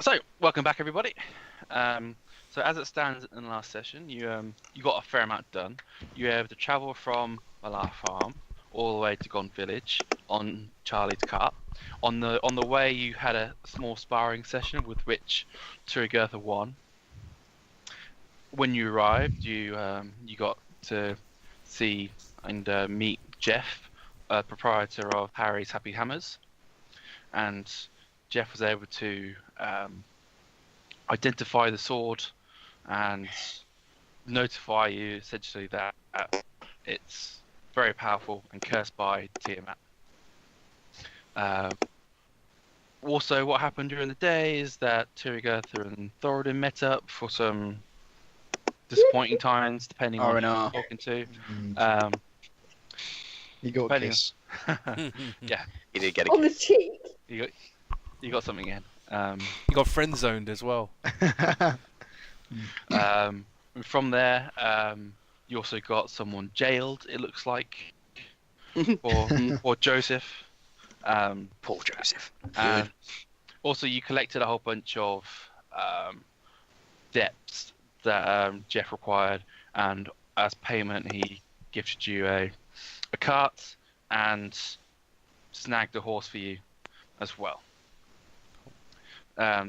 So, welcome back, everybody. So, as it stands in the last session, you got a fair amount done. You were able to travel from Malar Farm all the way to Gone Village on Charlie's cart. On the way, you had a small sparring session with which Turygurtha won. When you arrived, you got to see and meet Jeff, proprietor of Harry's Happy Hammers, and Jeff was able to identify the sword and notify you essentially that it's very powerful and cursed by Tiamat. Also, what happened during the day is that Turygurtha and Thoradin met up for some disappointing times, depending on who you're talking to. You got a kiss. Yeah, You did get a On the cheek. You got something in. You got friend zoned as well. From there, you also got someone jailed. It looks like, for Joseph. Poor Joseph. Also, you collected a whole bunch of debts that Jeff required, and as payment, he gifted you a cart and snagged a horse for you as well.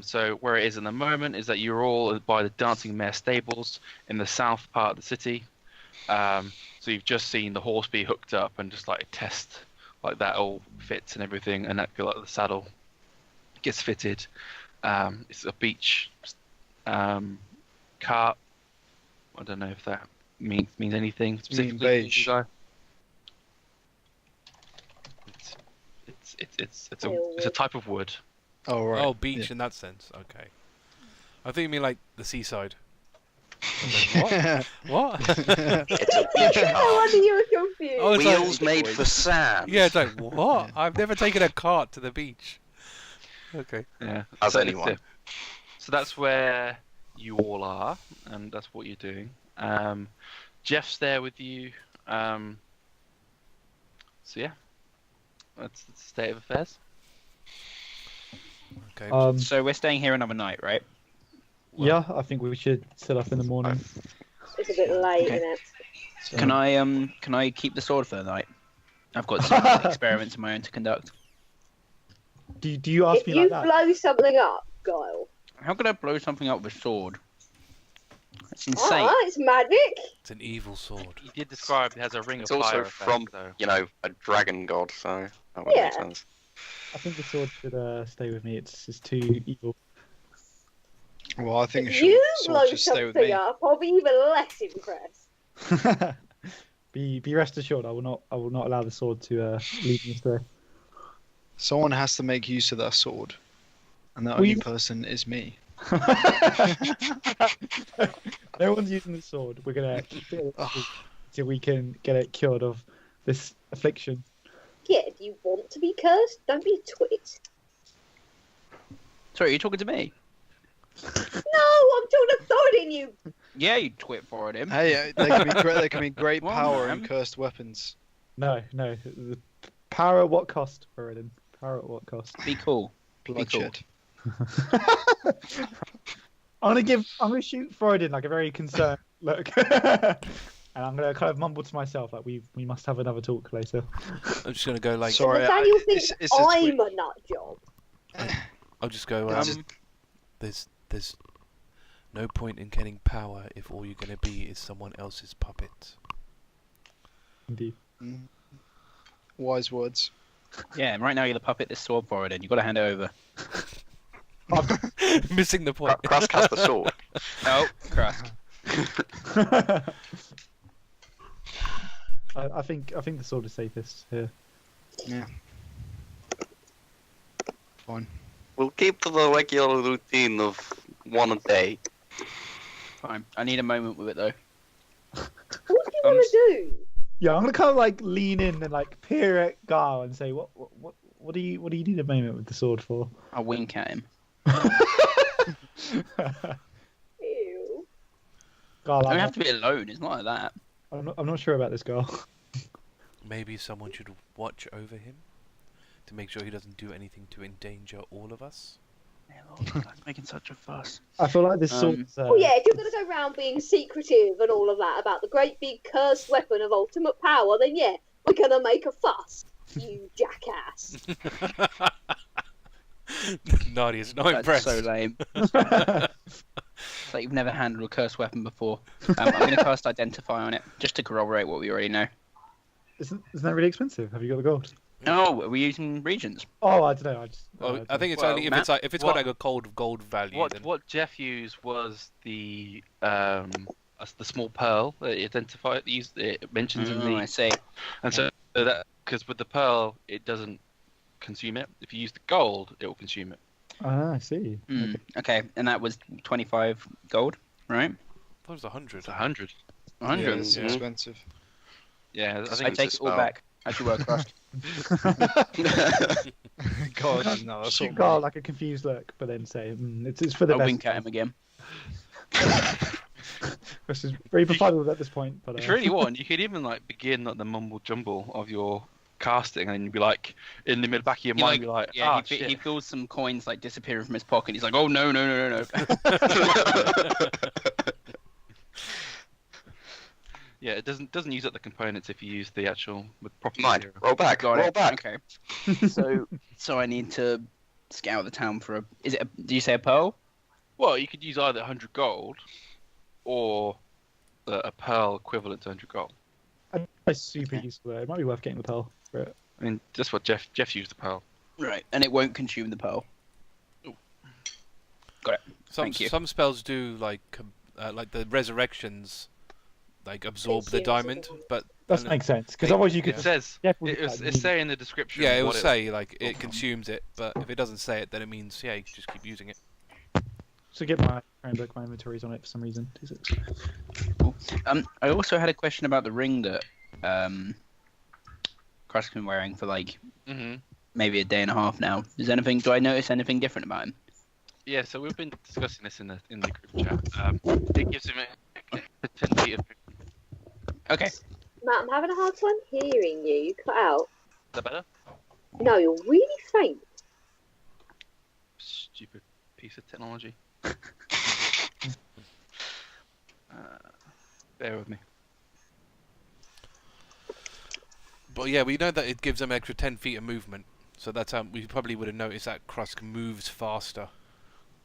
So where it is in the moment is that you're all by the Dancing Mare stables in the south part of the city. So you've just seen the horse be hooked up and just like test like that all fits and everything, and that like the saddle gets fitted. It's a beach cart. I don't know if that means anything specifically. Beige. It's a type of wood. Oh, right. Oh, beach in that sense. Okay. I think you mean like the seaside. What? What? It's a beach No cart. wonder you were confused. Oh, it's like- Wheels made for sand. Yeah, it's like, what? I've never taken a cart to the beach. Okay. Yeah. As So anyone. So that's where you all are, and that's what you're doing. Jeff's there with you. So yeah, that's the state of affairs. Okay. So we're staying here another night, right? Yeah, I think we should set up in the morning. It's a bit late, Okay. isn't it? So- Can I keep the sword for the night? I've got some experiments of my own to conduct. Do you ask If me you like that? blow something up, Guile. How could I blow something up with a sword? That's insane. Ah, it's magic. It's an evil sword. You did describe it has a ring It's of fire also from, effect, you know, a dragon god, so that would Yeah. make sense. I think the sword should stay with me. It's too evil. Well, I think If you sword blow should stay with something me. up, I'll be even less impressed. be rest assured, I will not allow the sword to lead me astray. Someone has to make use of that sword, and that Well, only you- person is me. No one's using the sword. We're gonna keep it till we can get it cured of this affliction. Yeah, do you want to be cursed? Don't be a twit. Sorry, are you talking to me? No, I'm talking to Thoradin, you. Yeah, you twit for him. Hey, there can be great Well, power man. in cursed weapons. No. The power at what cost, Thoradin? Power at what cost? Be cool. Bloodshed. I'm gonna shoot Thoradin like a very concerned look. And I'm gonna kind of mumble to myself like we must have another talk later. I'm just gonna go like. Sorry, Nathaniel thinks it's a I'm tweet. a nut job. I'll just go. There's no point in getting power if all you're gonna be is someone else's puppet. Indeed. Wise words. Yeah, and right now you're the puppet this sword for it, and you got to hand it over. Missing the point. Krusk has the sword. Oh, Krusk. I think the sword is safest here. Yeah. Fine. We'll keep to the regular routine of one a day. Fine. I need a moment with it though. What do you want to do? Yeah, I'm gonna kind of like lean in and like peer at Guile and say, what do you need a moment with the sword for? I'll wink at him. Ew. Guile, I don't I'm have to be alone. It's not like that. I'm not sure about this girl. Maybe someone should watch over him to make sure he doesn't do anything to endanger all of us. That's making such a fuss. I feel like this sword. Oh yeah, if you're going to go around being secretive and all of that about the great big cursed weapon of ultimate power, then yeah, we're going to make a fuss. You jackass. Nadia's not That's impressed. so lame. It's like you've never handled a cursed weapon before. I'm going to cast Identify on it, just to corroborate what we already know. Isn't that really expensive? Have you got the gold? No, are we using regions? Oh, I don't know. I think it's Well, only if Matt, it's like if it's what- got like a gold value. then... What Jeff used was the small pearl that it mentions in the. I see. And so that because with the pearl it doesn't consume it. If you use the gold, it will consume it. Ah, I see. Okay, and that was 25 gold, right? That was 100. It's 100. 100. Yeah, it's Yeah. expensive. Yeah, I I think take it all back. As you were, Krusk. God, no, that's Shoot all Guile like a confused look, but then say, it's for the I'll best. wink at him again. This is very befuddled at this point. But if you really want, you could even like begin like the mumble jumble of your casting, and then you'd be like in the middle back of your mind, be like, Yeah, ah, he shit. feels some coins like disappearing from his pocket. He's like, oh no. Yeah, it doesn't use up the components if you use the actual with proper Mind, material. roll back, Got roll it. back. Okay. So I need to scout the town for a. Is it? Do you say a pearl? Well, you could use either 100 gold or a pearl equivalent to 100 gold. It's super useful. It might be worth getting the pearl for it. I mean, that's what Jeff used the pearl. Right, and it won't consume the pearl. Got it. Thank you. Some spells do like the resurrections, like absorb the Consumes diamond, it. but That makes sense because otherwise you could. It says Yeah, it's say in the description. yeah, it will what say like it consumes it, but if it doesn't say it, then it means you just keep using it. So get my book, my inventory's on it for some reason. I also had a question about the ring that Krusk's been wearing for like hmm maybe a day and a half now. Do I notice anything different about him? Yeah, so we've been discussing this in the group chat. It gives him a 10 feet of. Okay. Matt, I'm having a hard time hearing you. You cut out. Is that better? No, you're really faint. Stupid piece of technology. Bear with me. But yeah, we know that it gives them extra 10 feet of movement, so that's how we probably would have noticed that Krusk moves faster.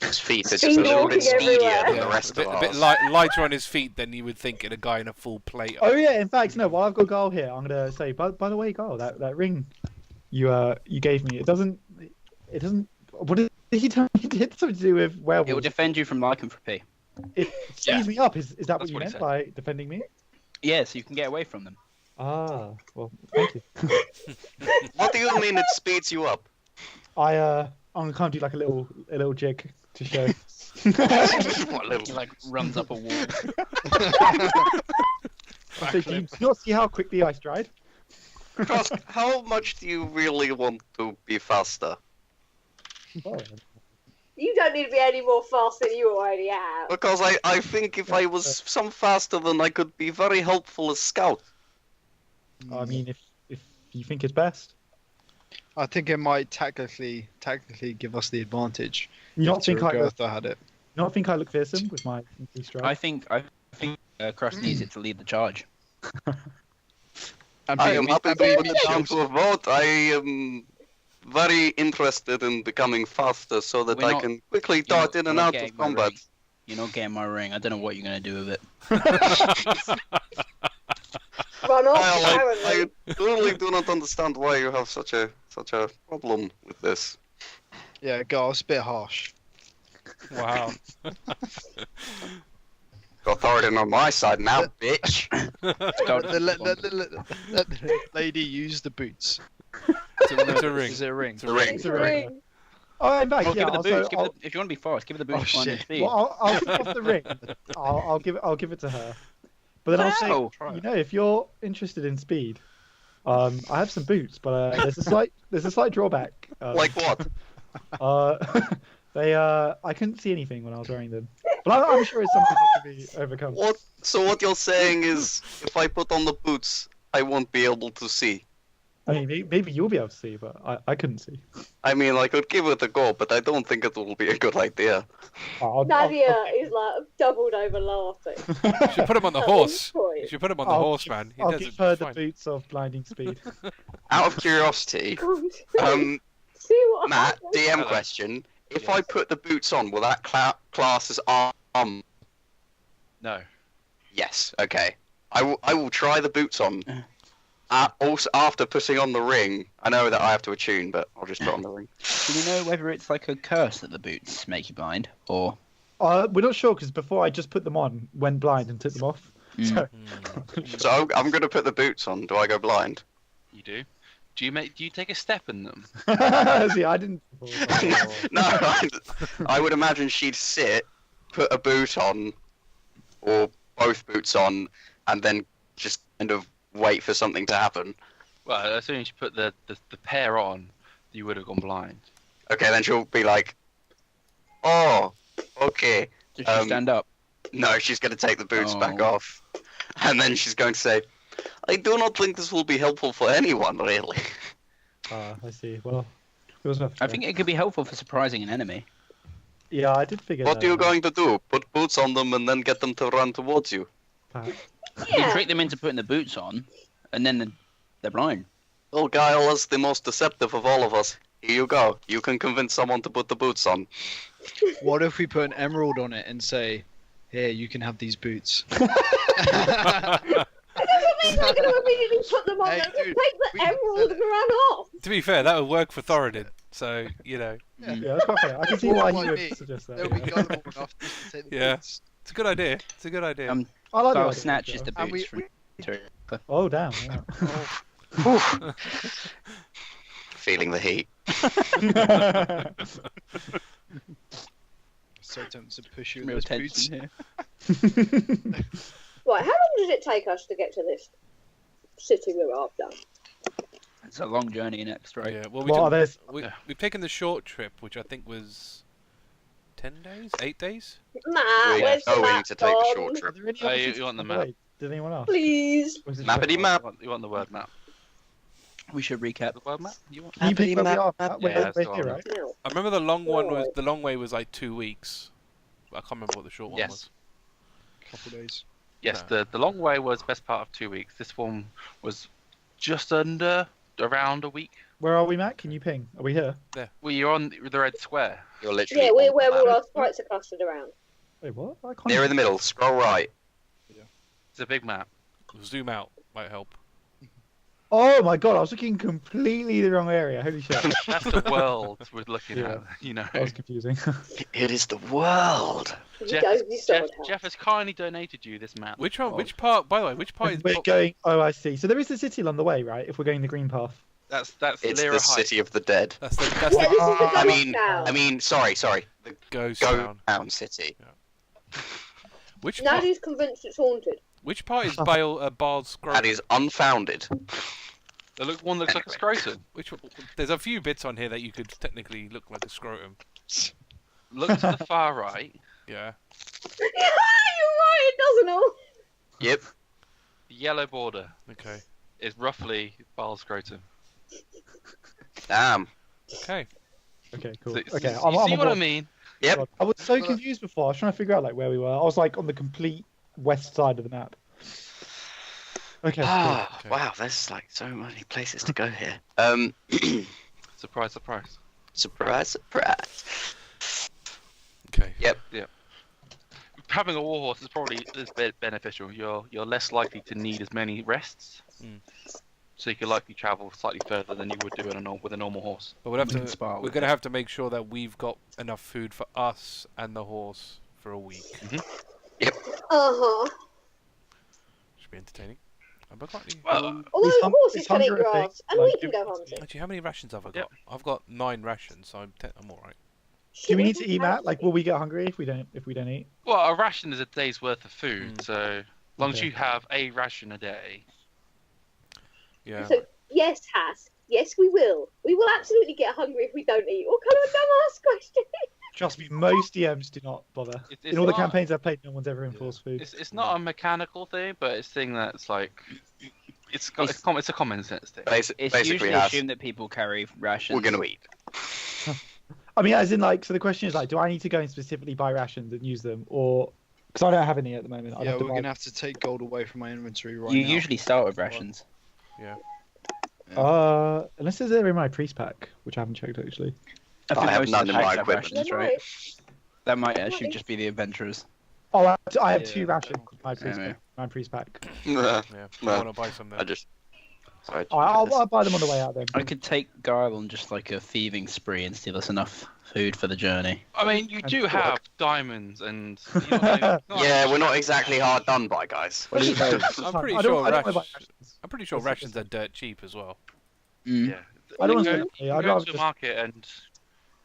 His feet are just Speed a little bit walking speedier everywhere. than the rest a bit, of a bit us. lighter on his feet than you would think in a guy in a full plate. Oh yeah, in fact, no. While I've got Guile here, I'm gonna say, by the way, Guile, that ring you gave me, it doesn't. What did he tell me? It had something to do with It will werewolves. defend you from lycanthropy. It Yeah. speeds me up. Is that That's what you what he meant said. by defending me? Yeah, so you can get away from them. Ah, well, thank you. What do you mean it speeds you up? I'm gonna kind of do like a little jig to show. What little... He like runs up a wall. So, do you not see how quickly I stride? Krusk, how much do you really want to be faster? Oh, You don't need to be any more fast than you already have. Because I think if I was some faster, then I could be very helpful as scout. I mean, if you think it's best, I think it might technically give us the advantage. you not think Turygurtha had it. I look fearsome with my increased stride? I think Krusk needs it to lead the charge. And I am happy to being put it down to a vote. I am very interested in becoming faster so that We're I not- can quickly dart in and out of combat. You're not getting my ring. I don't know what you're gonna do with it. Run off, I apparently. really do not understand why you have such a problem with this. Yeah, Guile's a bit harsh. Wow. Got Thoradin on my side now, bitch. Let the lady use the boots. It's a ring. Is it a ring? The ring. It's a ring. Oh, in fact, Well, yeah. give it the Also, boots. If you want to be fast, give it the boots. Oh, Find shit. speed. well, I'll give off the ring. I'll give it to her. But then I'll say, Wow. if you're interested in speed, I have some boots, but there's a slight drawback. Like what? I couldn't see anything when I was wearing them, but I'm sure it's something that can be overcome. What? So what you're saying is, if I put on the boots, I won't be able to see. I mean, maybe you'll be able to see, but I couldn't see. I mean, I could give it a go, but I don't think it will be a good idea. Nadia is like doubled over laughing. You should put him on the At horse. this point. You should put him on the I'll horse, give- man. He I'll does give it her the fine. boots of blinding speed. Out of curiosity, See what Matt, happens. DM Hello. question. If Yes. I put the boots on, will that class as arm? No. Yes, okay. I will try the boots on. Also, after putting on the ring, I know that I have to attune, but I'll just put on the ring. Do we know whether it's like a curse that the boots make you blind, or? We're not sure because before I just put them on, went blind and took them off. So, So I'm going to put the boots on. Do I go blind? You do. Do you take a step in them? see, I didn't. No, I would imagine she'd sit, put a boot on, or both boots on, and then just kind of wait for something to happen. Well, as soon as you put the pair on, you would have gone blind. Okay, then she'll be like, "Oh, okay." Does she stand up? No, she's going to take the boots back Oh. off, and then she's going to say, "I do not think this will be helpful for anyone, really." I see. Well, it was worth a I try. think it could be helpful for surprising an enemy. Yeah, I did figure What that are you out. going to do? Put boots on them and then get them to run towards you? Perhaps. You Yeah. trick them into putting the boots on, and then they're blind. Well, Guile is the most deceptive of all of us. Here you go. You can convince someone to put the boots on. What if we put an emerald on it and say, "Here, you can have these boots." It doesn't mean they're going to immediately put them on. Hey, They'll just dude, take the we- emerald and run off. To be fair, that would work for Thoradin. So, you know, Yeah, that's quite funny. I can see why he Like would me. suggest that. They'll be Yeah. gullible enough to take the Yeah. boots. it's a good idea. It's a good idea. Um, I like the Guile idea, snatches Joe. the And boots we- from Turygurtha. Oh damn! Feeling the heat. Yeah. So tempted to push you in Real those boots. tension here. Right, how long does it take us to get to this city we're after? It's a long journey next, right? Yeah, well, Well, there's we've taken the short trip, which I think was 10 days, 8 days. Matt, where's the we map need to take a gone? short Are trip. there any Oh, other you cities want the on map? way? Did anyone ask? Please. Or is it Mappity just- map. You want the word map? We should recap. The word map? You want? Can you pick where we are? Map- We're yeah, we're so here, on. right? No. I remember the long one was Right. the long way was like 2 weeks. I can't remember what the short one Yes. was. Couple days. Yes, No. the long way was best part of 2 weeks. This one was just under around a week. Where are we, Matt? Can you ping? Are we here? Well, you're on the red square. You're literally Yeah, we're on where the all map. our sprites are clustered around. Wait, what? I can't. Near in the middle. Scroll right. It's a big map. Zoom out might help. Oh my god! I was looking completely the wrong area. Holy shit! That's the world we're looking Yeah. at. You know. That was confusing. It is the world. Jeff, Jeff has kindly donated you this map. Which one? Which part? By the way, which part is? We're going. Oh, I see. So there is a city along the way, right? If we're going the green path. That's It's Lyra the Heights. city of the dead. That's the Yeah, this is the I ghost mean, town. sorry. The ghost Go town. Town City. Which part? Nadia's convinced it's haunted. Which part is Baal's scrotum? That is unfounded. One looks like a scrotum. Which one? There's a few bits on here that you could technically look like a scrotum. Look to the far right. Yeah. You're right, it doesn't all. Yep. The yellow border Okay. is roughly Baal's scrotum. Damn. Okay. Okay, cool. So, Okay, you I'm see on what I board. mean? Yep. God, I was so confused before. I was trying to figure out like where we were. I was like on the complete west side of the map. Okay. cool. Ah, Okay. wow, there's like so many places to go here. Surprise, surprise. Surprise, surprise. Okay. Having a warhorse is probably beneficial. You're less likely to need as many rests, Mm. so you could likely travel slightly further than you would do with a normal horse. But we'll have We can to. spar We're with gonna it. have to make sure that we've got enough food for us and the horse for a week. Uh-huh. Should be entertaining. Have I got any? Well, Although Is horses can eat hunger a thing? grass, and Like, we can go hunting. Actually, how many rations have I got? I've got 9 rations, so I'm all right. Do we need to eat, Matt? Like, will we get hungry if we don't eat? well, a ration is a day's worth of food, so as long as Okay. you have a ration a day. Yeah. So, yes, Haiss. Yes, we will. We will absolutely get hungry if we don't eat. What kind of dumbass question? Trust me, most DMs do not bother. It's In all the not- campaigns I've played, no one's ever enforced food. It's not a mechanical thing, but it's a thing that's like It's a common sense thing. It's Basically, usually Haiss, assumed that people carry rations. we're going to eat. I mean, as in, like, so the question is, like, do I need to go and specifically buy rations and use them, or because I don't have any at the moment? I'd Yeah, have to we're buy... gonna have to take gold away from my inventory right You now. usually start with rations. Unless they're in my priest pack, which I haven't checked actually. I have most of none the in my packs have equipment. rations, They right? might. That might actually just be the adventurers. Oh, I have Yeah. 2 rations in my priest Yeah. pack. My priest pack. Yeah. I No. want to buy some I there. just. Sorry. I'll buy them on the way out then. I could take Guile on just like a thieving spree and steal us enough food for the journey. I mean, you And do pork. have diamonds and. You're not Yeah, we're not exactly hard done by, guys. What do you know? I'm pretty I sure don't wanna buy rations. I'm pretty sure That's- rations are dirt cheap as well. Mm. Yeah. I don't You want go- to. you I'd go rather to the just, market and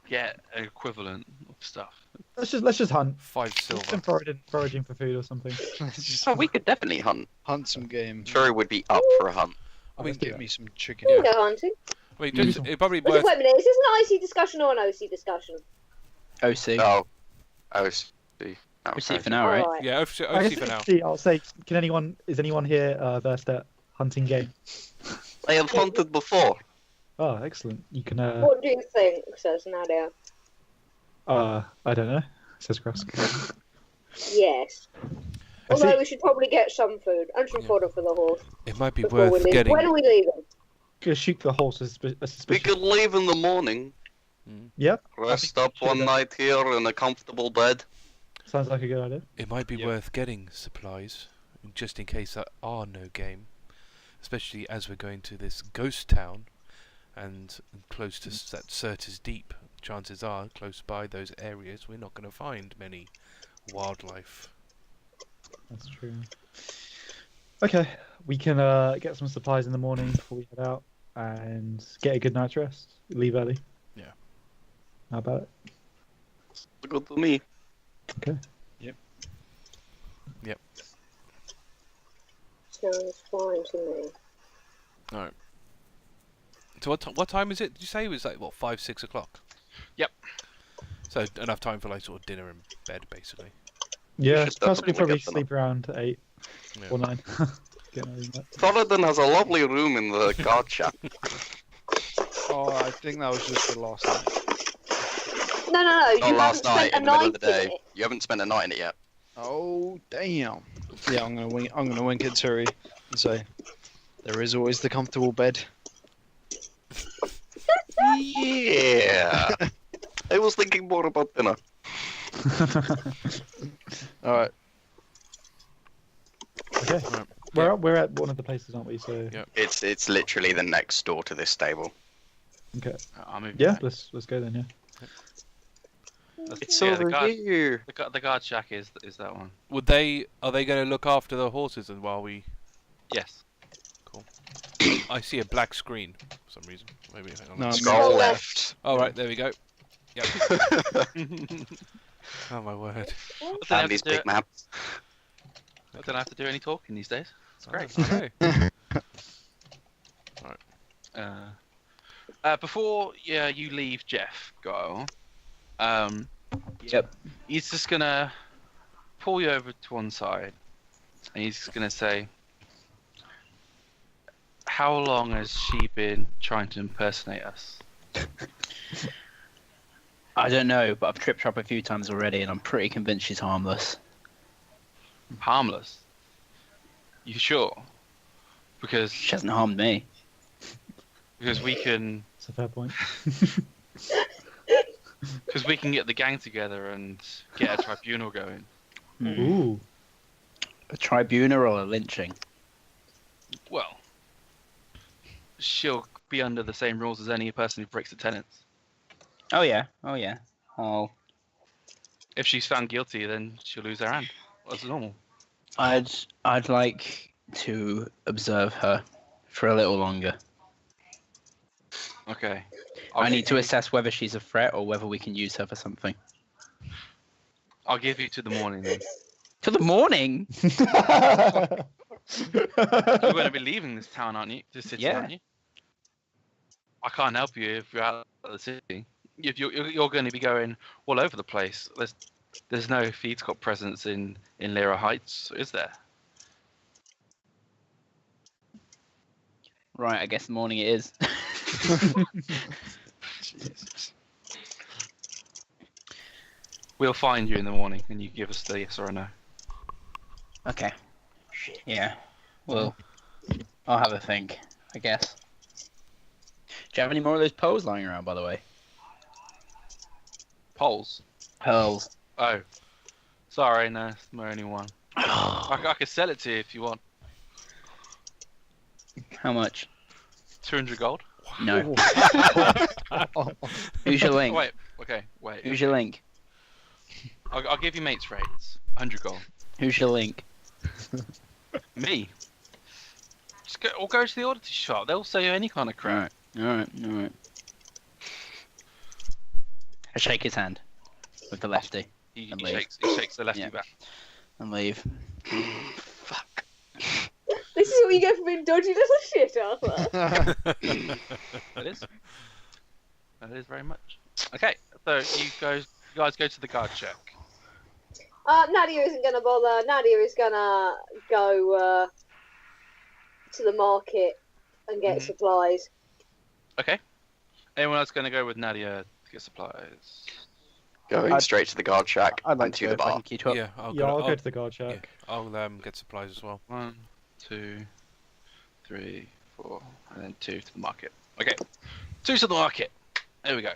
get an equivalent of stuff. let's just hunt. 5 Some silver. foraging for food or something. Just Oh, we could definitely hunt. hunt some game. Sure, would be up for a hunt. I mean, Get me some chicken. We'll go hunting. I mean, just, it probably Wait worth. a minute, is this an IC discussion or an OC discussion? OC. Oh, see. OC for now, right? Alright. Yeah, I OC guess for now. I'll say, is anyone here versed at hunting game? I have hunted before. Oh, excellent. You can. What do you think, says Nadia? I don't know. Says Krusk. Yes. I see. Although we should probably get some food and some Yeah. fodder for the horse It might be before we worth leave. getting. When are we leaving? Gonna shoot the horse as We suspicious. could leave in the morning. Yep, Rest up should've one done. night here in a comfortable bed. sounds like a good idea. It might be Yep. worth getting supplies, just in case there are no game, especially as we're going to this ghost town, and close to that Certus Deep. Chances are, close by those areas, we're not going to find many wildlife. That's true. Okay, we can get some supplies in the morning before we head out and get a good night's rest. Leave early. Yeah. How about it? Good to me. Sounds fine to me. Alright. So what time is it? Did you say it was like what 5, 6 o'clock? Yep. So enough time for like sort of dinner and bed, basically. Yeah, should Krusk will definitely probably get them sleep around 8 Yeah. or 9. Get early night. Thoradin has a lovely room in the guard shack. Oh, I think that was just the last night. No. Not You haven't last night, spent a in the middle of night the in day. it. You haven't spent a night in it yet. Oh damn. Yeah, I'm gonna wink at Turi and say, there is always the comfortable bed. Yeah. I was thinking more about dinner. All right. Okay, Right. we're at one of the places, aren't we? So Yeah. It's literally the next door to this stable. okay, I'll move yeah, back. let's go then. Yeah. It's Yeah, over here. The guard shack is that one. Are they going to look after the horses and while we? Yes. I see a black screen for some reason. Maybe hang on. No, Scroll No, left. Oh right, there we go. Yep. Oh my word. And these big maps. I don't have to do any talking these days. It's great. Okay. Before you leave Jeff, Guile, Yep. he's just gonna pull you over to one side, and he's just gonna say, "How long has she been trying to impersonate us?" I don't know, but I've tripped her up a few times already, and I'm pretty convinced she's harmless. Harmless. You sure? Because She hasn't harmed me. we can It's a fair point. get the gang together and get a tribunal going. Ooh. A tribunal or a lynching? Well, she'll be under the same rules as any person who breaks the tenants. Oh yeah. Oh, If she's found guilty, then she'll lose her hand. That's normal. I'd like to observe her for a little longer. Okay. I need to assess whether she's a threat or whether we can use her for something. I'll give you to the morning then. To the morning? You're going to be leaving this town, aren't you? This city, Yeah. aren't you? I can't help you if you're out of the city. If you're going to be going all over the place. There's no Feedscot presence in Lyra Heights, is there? Right, I guess the morning it is. Jesus. We'll find you in the morning, and you give us the yes or a no. Okay. Yeah. Well, I'll have a think, I guess. Do you have any more of those pearls lying around, by the way? Poles. Pearls. Oh, sorry, no, it's my only one. I could sell it to you if you want. How much? 200 gold. No. Who's your link? Wait. Okay. Wait. Who's your link? I'll give you mates rates. 100 gold. Who's your link? Me. Just go, or go to the oddity shop. They'll sell you any kind of crap. Alright. I shake his hand with the lefty He And leave. shakes the lefty Yeah. back. and leave. Fuck. This is what you get for being dodgy little shit, Arthur. That is. That is very much. Okay, so you guys go to the guard check. Nadia isn't going to bother. Nadia is going to go to the market and get supplies. Okay. Anyone else going to go with Nadia to get supplies? Going straight to the guard shack I'd like and to to go the if I bar. can keep up. Yeah, I'll Yeah, I'll go. go to the guard check. I'll get supplies as well. 1, 2, 3, 4, and then 2 to the market. Okay, 2 to the market. There we go.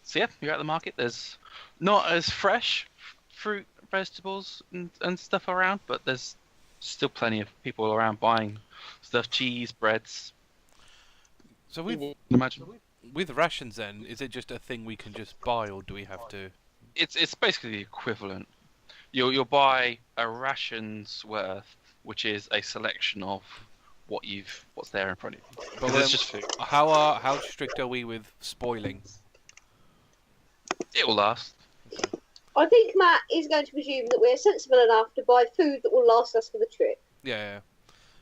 So yeah, you're at the market. There's not as fresh fruit, vegetables, and stuff around, but there's still plenty of people around buying stuff, cheese, breads. So with rations then, is it just a thing we can just buy, or do we have to? It's basically the equivalent. You'll buy a ration's worth, which is a selection of what's there in front of you. But It's then- just food. How strict are we with spoiling? It will last. I think Matt is going to presume that we're sensible enough to buy food that will last us for the trip. Yeah.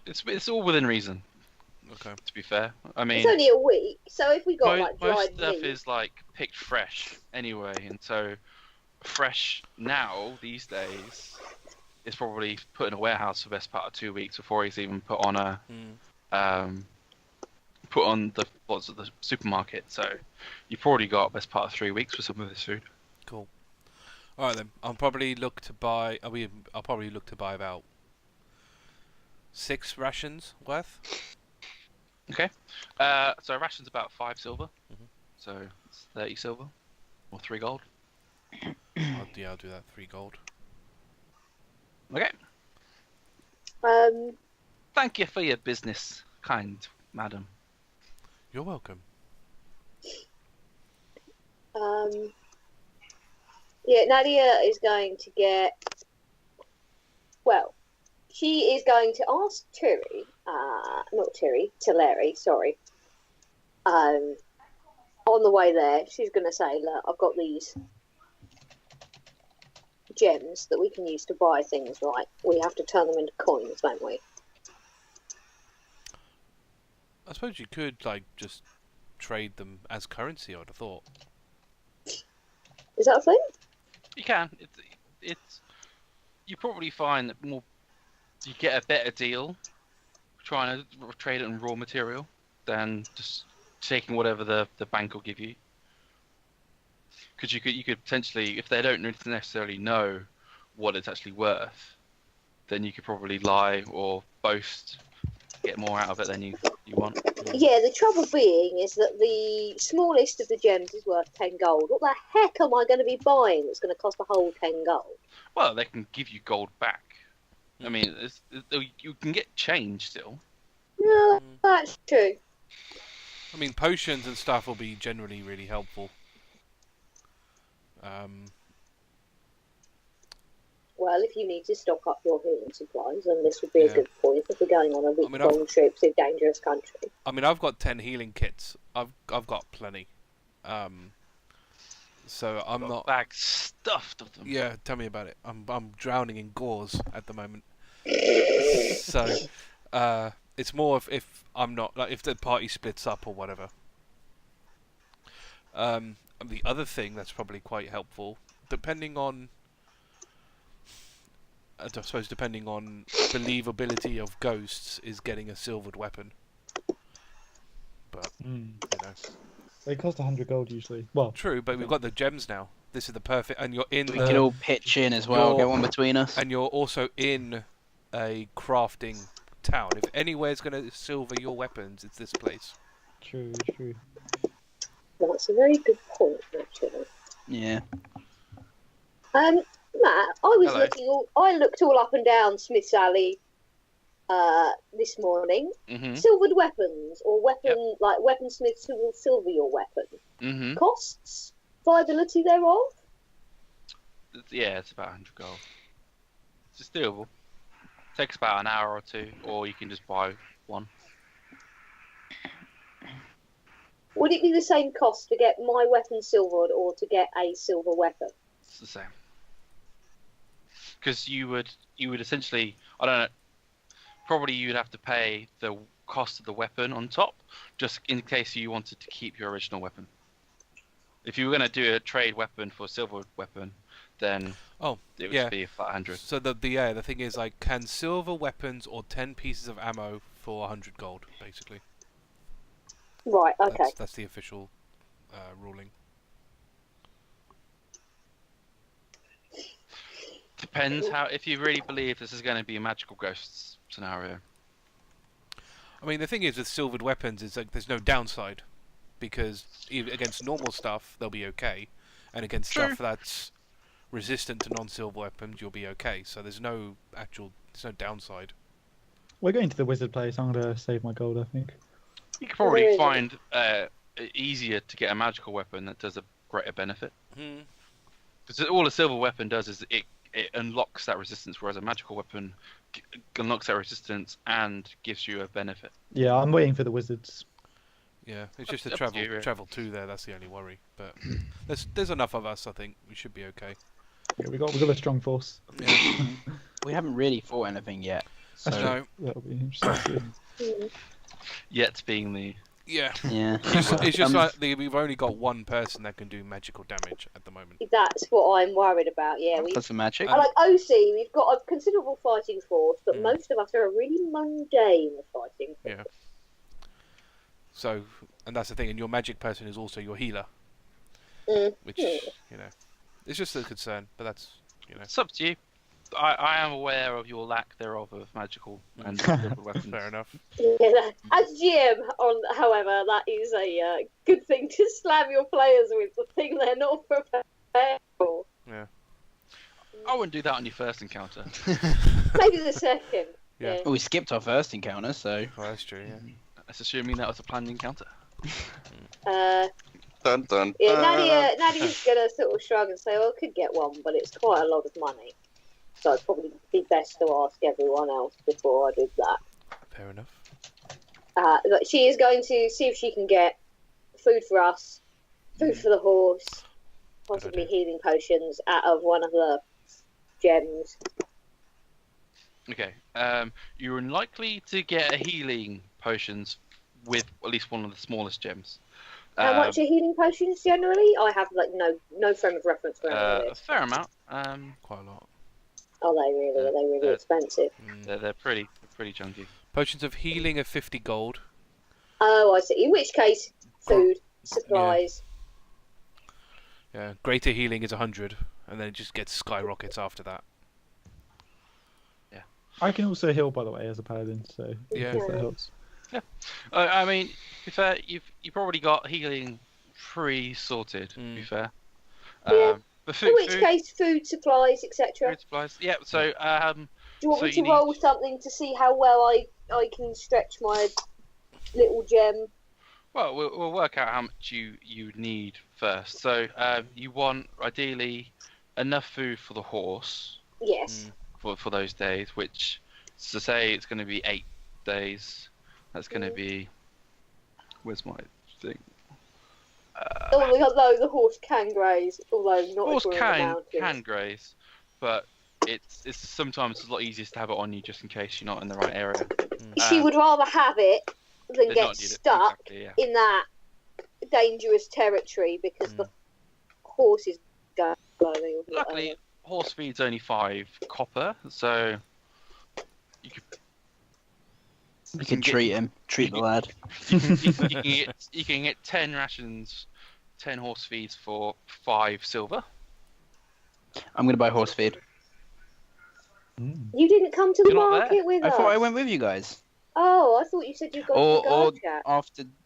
It's all within reason. Okay. To be fair, I mean, It's only a week, so if we got like most dried stuff meat, is like picked fresh anyway, and so fresh now these days is probably put in a warehouse for the best part of 2 weeks before he's even put on a the supermarket. So you've probably got best part of 3 weeks for some of this food. Cool. All right then. I'll probably look to buy about 6 rations worth. Okay. So ration's about 5 silver. Mhm. So it's 30 silver or 3 gold. I'll do that. 3 gold. Okay. Thank you for your business, kind madam. You're welcome. yeah, Nadia is going to get. Well, she is going to ask Talari, sorry. On the way there, she's going to say, look, I've got these gems that we can use to buy things, right? We have to turn them into coins, don't we? I suppose you could just trade them as currency. I'd have thought. Is that a thing? You can. It's you probably find that you get a better deal trying to trade it in raw material than just taking whatever the bank will give you. Because you could potentially, if they don't necessarily know what it's actually worth, then you could probably lie or boast, get more out of it than you want. Yeah, the trouble being is that the smallest of the gems is worth 10 gold. What the heck am I going to be buying that's going to cost a whole 10 gold? Well, they can give you gold back. I mean, you can get change still. No, that's true. I mean, potions and stuff will be generally really helpful. Well, if you need to stock up your healing supplies, then this would be a Yeah. good point if we're going on a week-long trip to a dangerous country. I mean, I've got 10 healing kits. I've got plenty. So I'm not. Bags stuffed of them. Yeah, tell me about it. I'm drowning in gauze at the moment. So, it's more if I'm not if the party splits up or whatever. The other thing that's probably quite helpful, depending on I suppose depending on believability of ghosts, is getting a silvered weapon. But you know, They cost 100 gold usually. Well, true. But we've got the gems now. This is the perfect, and you're in. We can all pitch in as well. Get one between us. And you're also in a crafting town. If anywhere's going to silver your weapons, it's this place. true. That's a very good point, actually. Yeah. Matt, Hello. I looked all up and down Smith's Alley this morning. Mm-hmm. Silvered weapons, or like weaponsmiths who will silver your weapon. Mm-hmm. Costs, viability thereof. Yeah, it's about 100 gold. It's doable. Takes about an hour or two, or you can just buy one. Would it be the same cost to get my weapon silvered or to get a silver weapon? It's the same. Because you would essentially, I don't know, probably you'd have to pay the cost of the weapon on top, just in case you wanted to keep your original weapon. If you were going to do a trade weapon for a silver weapon, then it would be a flat 100. So the thing is, like, can silver weapons or 10 pieces of ammo for 100 gold, basically. Right, okay. That's the official ruling. Depends if you really believe this is going to be a magical ghosts scenario. I mean, the thing is with silvered weapons is like there's no downside, because even against normal stuff they'll be okay, and against stuff that's resistant to non-silver weapons you'll be okay. So there's no downside. We're going to the wizard place. I'm gonna save my gold, I think. You could probably find easier to get a magical weapon that does a greater benefit. Because all a silver weapon does is it unlocks that resistance, whereas a magical weapon unlocks that resistance and gives you a benefit. Yeah, I'm waiting for the wizards. Yeah, it's just the Up to you, really. travel to there. That's the only worry. But there's enough of us. I think we should be okay. Yeah, we got a strong force. Yeah. We haven't really fought anything yet. So No. That'll be interesting. Yet being the Yeah. yeah. It's just like we've only got one person that can do magical damage at the moment. That's what I'm worried about. Yeah, That's some magic. I like OC. We've got a considerable fighting force, but most of us are a really mundane fighting force. Yeah. So, and that's the thing. And your magic person is also your healer, which it's just a concern. But that's It's up to you. I am aware of your lack thereof of magical and silver weapons. fair enough. Yeah, as GM, however, that is a good thing to slam your players with, the thing they're not prepared for. Yeah. I wouldn't do that on your first encounter. Maybe the second. Yeah. Well, we skipped our first encounter, so Well, that's true. Yeah. That's assuming that was a planned encounter. Dun dun. Yeah, Nadia's gonna sort of shrug and say, "Well, I could get one, but it's quite a lot of money, so it'd probably be best to ask everyone else before I did that." Fair enough. But she is going to see if she can get food for us, food for the horse, possibly healing potions out of one of the gems. Okay. You're unlikely to get healing potions with at least one of the smallest gems. How much are healing potions generally? I have no frame of reference for any of A this. fair amount. Quite a lot. Are they really? Are they really expensive? They're pretty chunky. Potions of healing are 50 gold. Oh, I see. In which case, food, supplies. Yeah. Greater healing is 100, and then it just gets skyrockets after that. I can also heal, by the way, as a paladin. So Yeah. if that helps. I mean, to be fair, you've probably got healing pre-sorted. To be fair. Yeah. But In which case, food, supplies, etc. food supplies. Yeah. So Do you want so me you to roll something to see how well I can stretch my little gem? well, we'll work out how much you need first. So you want ideally enough food for the horse. Yes. For those days, which to say it's going to be 8 days. That's going to be. Where's my thing? Although the horse can graze, although not Horse if we're in the mountains. can graze, but it's sometimes a lot easier to have it on you just in case you're not in the right area. She would rather have it than Than get not need it, stuck exactly, yeah. in that dangerous territory because the horse is going slowly. horse feed's only 5 copper, so you could. You can treat him. Treat the lad. You can get 10 rations, 10 horse feeds for 5 silver. I'm gonna buy horse feed. You didn't come to the You're not market with I us. thought I went with you guys. Oh, I thought you said you'd gone to the Or guard chat.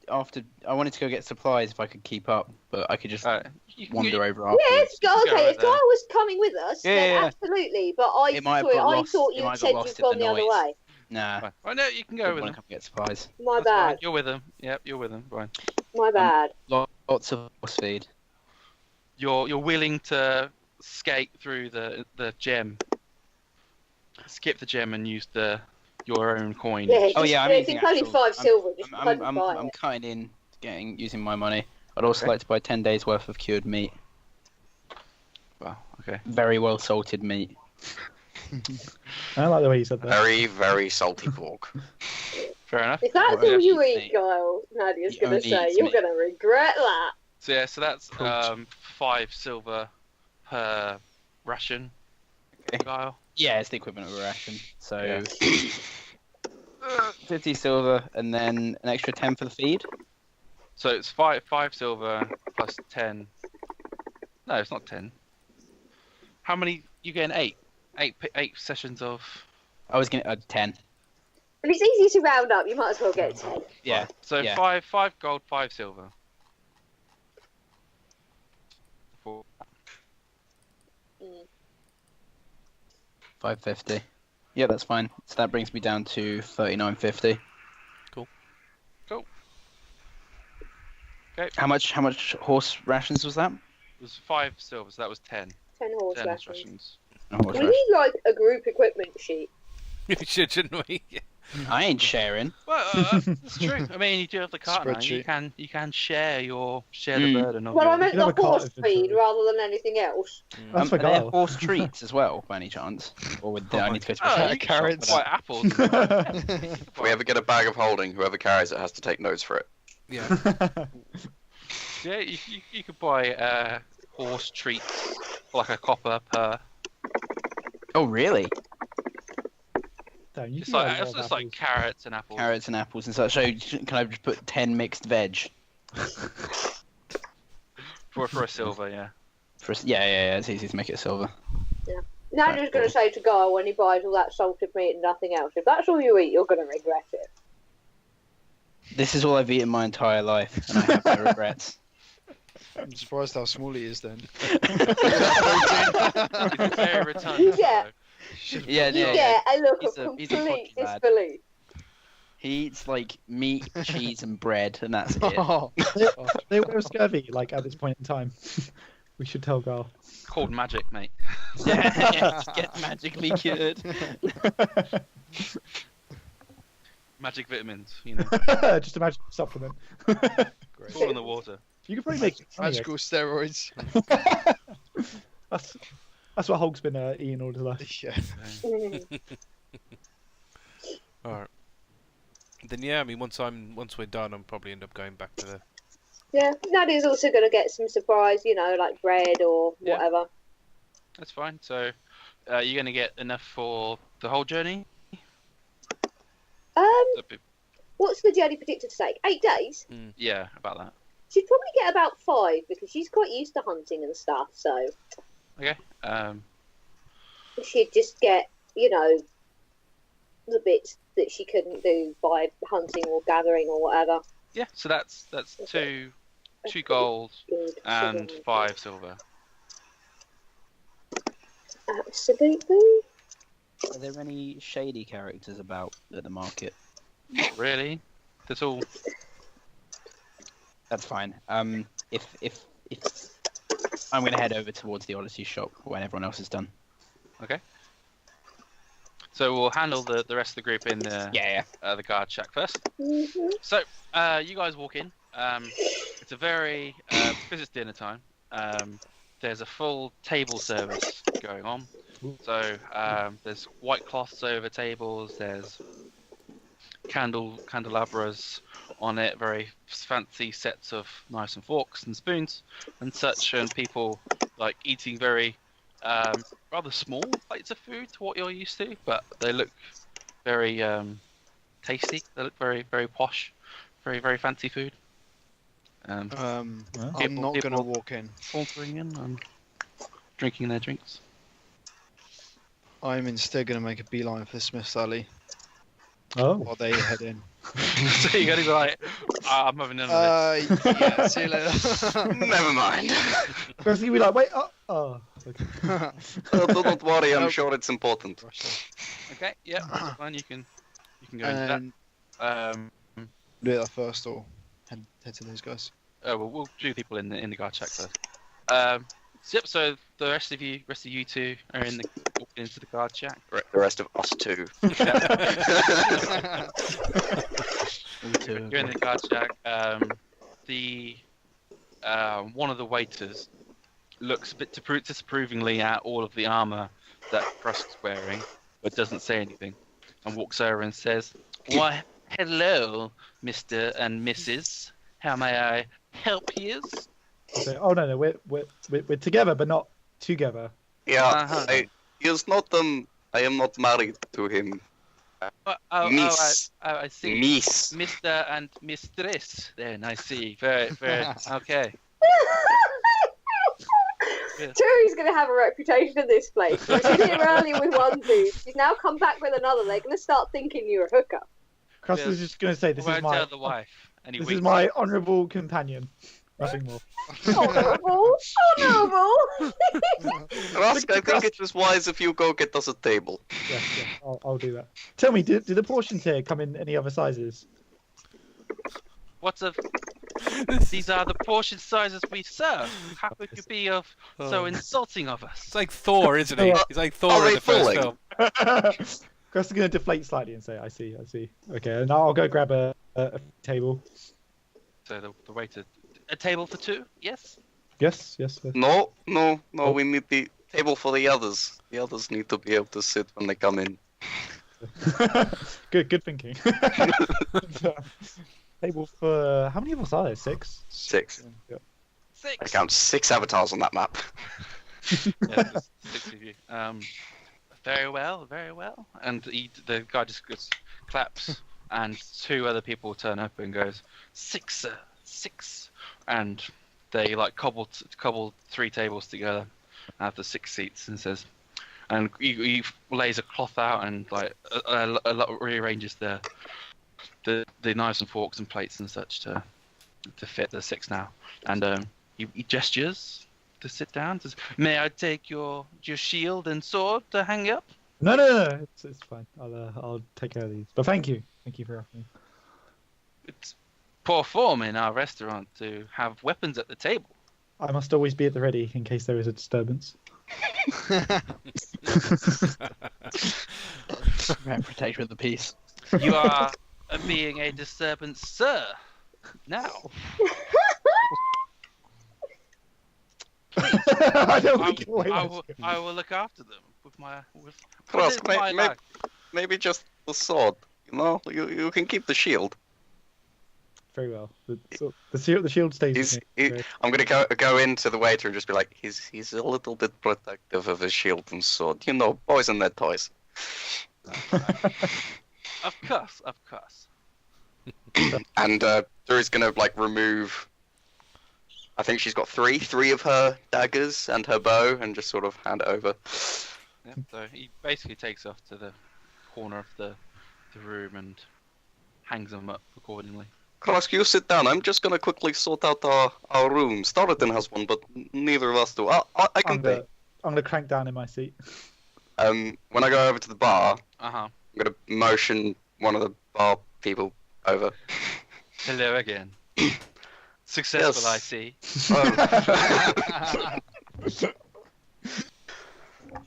after I wanted to go get supplies if I could keep up, but I could just You can wander get- over afterwards. Yes, go okay. right If Guile was coming with us, Yeah, then yeah. absolutely. But I It might have thought, got I lost- thought it you might had have said got you'd lost in gone the the other noise. way. Nah. Oh no, you can go I with want them. to come get supplies. My That's fine. bad. You're with them. Yep, you're with them. Fine. My bad. Lots of horse feed. You're willing to skate through the gem, skip the gem, and use your own coin. Yeah, Oh just- yeah, I'm if using it's only actual- 5 silver, just I'm buy it. cutting in, using my money. I'd also Okay. like to buy 10 days worth of cured meat. Wow. Okay. Very well salted meat. I like the way you said that. Very, very salty pork. Fair enough. If that's Whatever all you you eat, think. Guile, Nadia's He going to only say, eats you're meat. going to regret that. So yeah, so that's Cool. 5 silver per ration. Okay. Guile. Yeah, it's the equivalent of a ration. So Yeah. 50 silver and then an extra 10 for the feed. So it's 5 silver plus 10. No, it's not 10. How many? You getting 8? 8 sessions of. I was gonna 10. And it's easy to round up, you might as well get 10. Yeah. So yeah. 5 gold, 5 silver. For 550. Yeah, that's fine. So that brings me down to 39.50. Okay. How much horse rations was that? It was 5 silver, so that was 10. 10 horse 10 rations. rations. Oh, horse We ration. need like a group equipment sheet. We should, shouldn't we? I ain't sharing. Well, that's true. I mean, you do have the cart now. You Spreadsheet. can share the Mm. burden of Well, I your- meant You can the have a cart horse inventory. feed rather than anything else. That's for Are there Guile. horse treats as well, by any chance? Or would I need to go to a Oh, shop you for carrots. that? Like apples. If we ever get a bag of holding, whoever carries it has to take notes for it. Yeah. Yeah, you could buy horse treats for like a copper per. Oh, really? Damn, you It's can get a like lot it's of just like apples. carrots and apples. Carrots and apples and such. So can I just put 10 mixed veg? for a silver, yeah. Yeah. It's easy to make it silver. Nadia's going to say to Guile when he buys all that salted meat and nothing else, if that's all you eat, you're going to regret it. This is all I've eaten my entire life, and I have no regrets. I'm surprised how small he is then. It's very return. You get- Yeah, You yeah. get a look He's of a complete podgy lad. disbelief. He eats like meat, cheese, and bread, and that's it. Oh, They were scurvy, like, at this point in time. We should tell Guile. Called magic, mate. Yeah, get magically cured. Magic vitamins, you know. Just a magic supplement. It's all in the water. You could probably make magical steroids. That's what Holg's been eating all his life. Yeah. Alright. Then yeah, I mean once we're done, I'm probably end up going back to the. Yeah, Nadia's also going to get some surprise, like bread or Yeah. whatever. That's fine. So, you're gonna get enough for the whole journey. What's the journey predicted to take? 8 days? Yeah, about that. She'd probably get about 5 because she's quite used to hunting and stuff, so Okay. she'd just get, the bits that she couldn't do by hunting or gathering or whatever. Yeah. So that's two gold Good. and 5 silver. Absolutely. Are there any shady characters about at the market? Not really. That's all. That's fine. If I'm gonna head over towards the Odyssey shop when everyone else is done. So we'll handle the rest of the group in the Yeah. the guard shack first. Mhm. So you guys walk in. It's a very because it's dinner time. There's a full table service going on. So there's white cloths over tables. There's candelabras on it. Very fancy sets of knives and forks and spoons and such. And people like eating very rather small plates of food to what you're used to, but they look very tasty. They look very, very posh, very, very fancy food. I'm People- not gonna people- walk in. Sauntering in and drinking their drinks. I'm instead gonna make a beeline for Smith's Alley Oh, while they head in. So you're gonna be like, I'm having none of this. Yeah, see you later. Never mind. Chris, you'd be like, wait, oh, okay. Don't worry, I'm sure it's important. Okay, yeah, that's fine. You can go into that. And do that first, or head to those guys. Well, we'll do people in the guard check first. So the rest of you two are walking into the guard shack. The rest of us too. You're in the guard shack. One of the waiters looks a bit disapprovingly at all of the armor that Krusk's wearing, but doesn't say anything, and walks over and says, "Why, hello, Mr. and Mrs. How may I help you?" So, oh no, we're together, but not together. Yeah, I am not married to him. Miss. I see. Miss. Mr. and Mistress. Then I see. Very, very. Okay. Turi's going to have a reputation in this place. She's here earlier with one dude. She's now come back with another. They're going to start thinking you're a hooker. Chris is just going to say, Won't tell the wife. And he this winks. is my honourable companion. Nothing more. Honourable. Honourable. Krusk, I think it was wise if you go get us a table. Yeah, I'll do that. Tell me, do the portions here come in any other sizes? What's of? These are the portion sizes we serve. How could you be so insulting of us? It's like Thor, isn't he? He's like Thor Are in they the first falling? film. Chris is going to deflate slightly and say, I see. Okay, and I'll go grab a table. So the waiter. A table for two? Yes. Yes. No, we need the table for the others. The others need to be able to sit when they come in. Good thinking. Table for how many of us are there? 6. 6. Yeah. 6. I count 6 avatars on that map. Yeah, there's 6 of you. Very well. And the guy just claps, and 2 other people turn up and goes, 6, sir, 6. And they like cobble 3 tables together out of the 6 seats, and says, and he lays a cloth out and like rearranges the knives and forks and plates and such to fit the 6 now. And he gestures to sit down. Says, "May I take your shield and sword to hang up?" No. It's fine. I'll take care of these. But thank you for offering. It's poor form in our restaurant to have weapons at the table. I must always be at the ready in case there is a disturbance. Protection of the peace. You are being a disturbance, sir. Now, I don't think it I will look after them with my. Krusk, my life. maybe just the sword. You know, you can keep the shield. Very well. The shield stays with me. I'm gonna go into the waiter and just be like, he's a little bit protective of his shield and sword. You know, boys and their toys. Of course. And Turi's gonna like remove. I think she's got three of her daggers and her bow, and just sort of hand it over. Yeah, so he basically takes off to the corner of the room and hangs them up accordingly. Krusk, you sit down. I'm just gonna quickly sort out our rooms. Thoradin has one, but neither of us do. I can pay. I'm gonna crank down in my seat. When I go over to the bar, Uh-huh. I'm gonna motion one of the bar people over. Hello again. Successful, Yes. I see.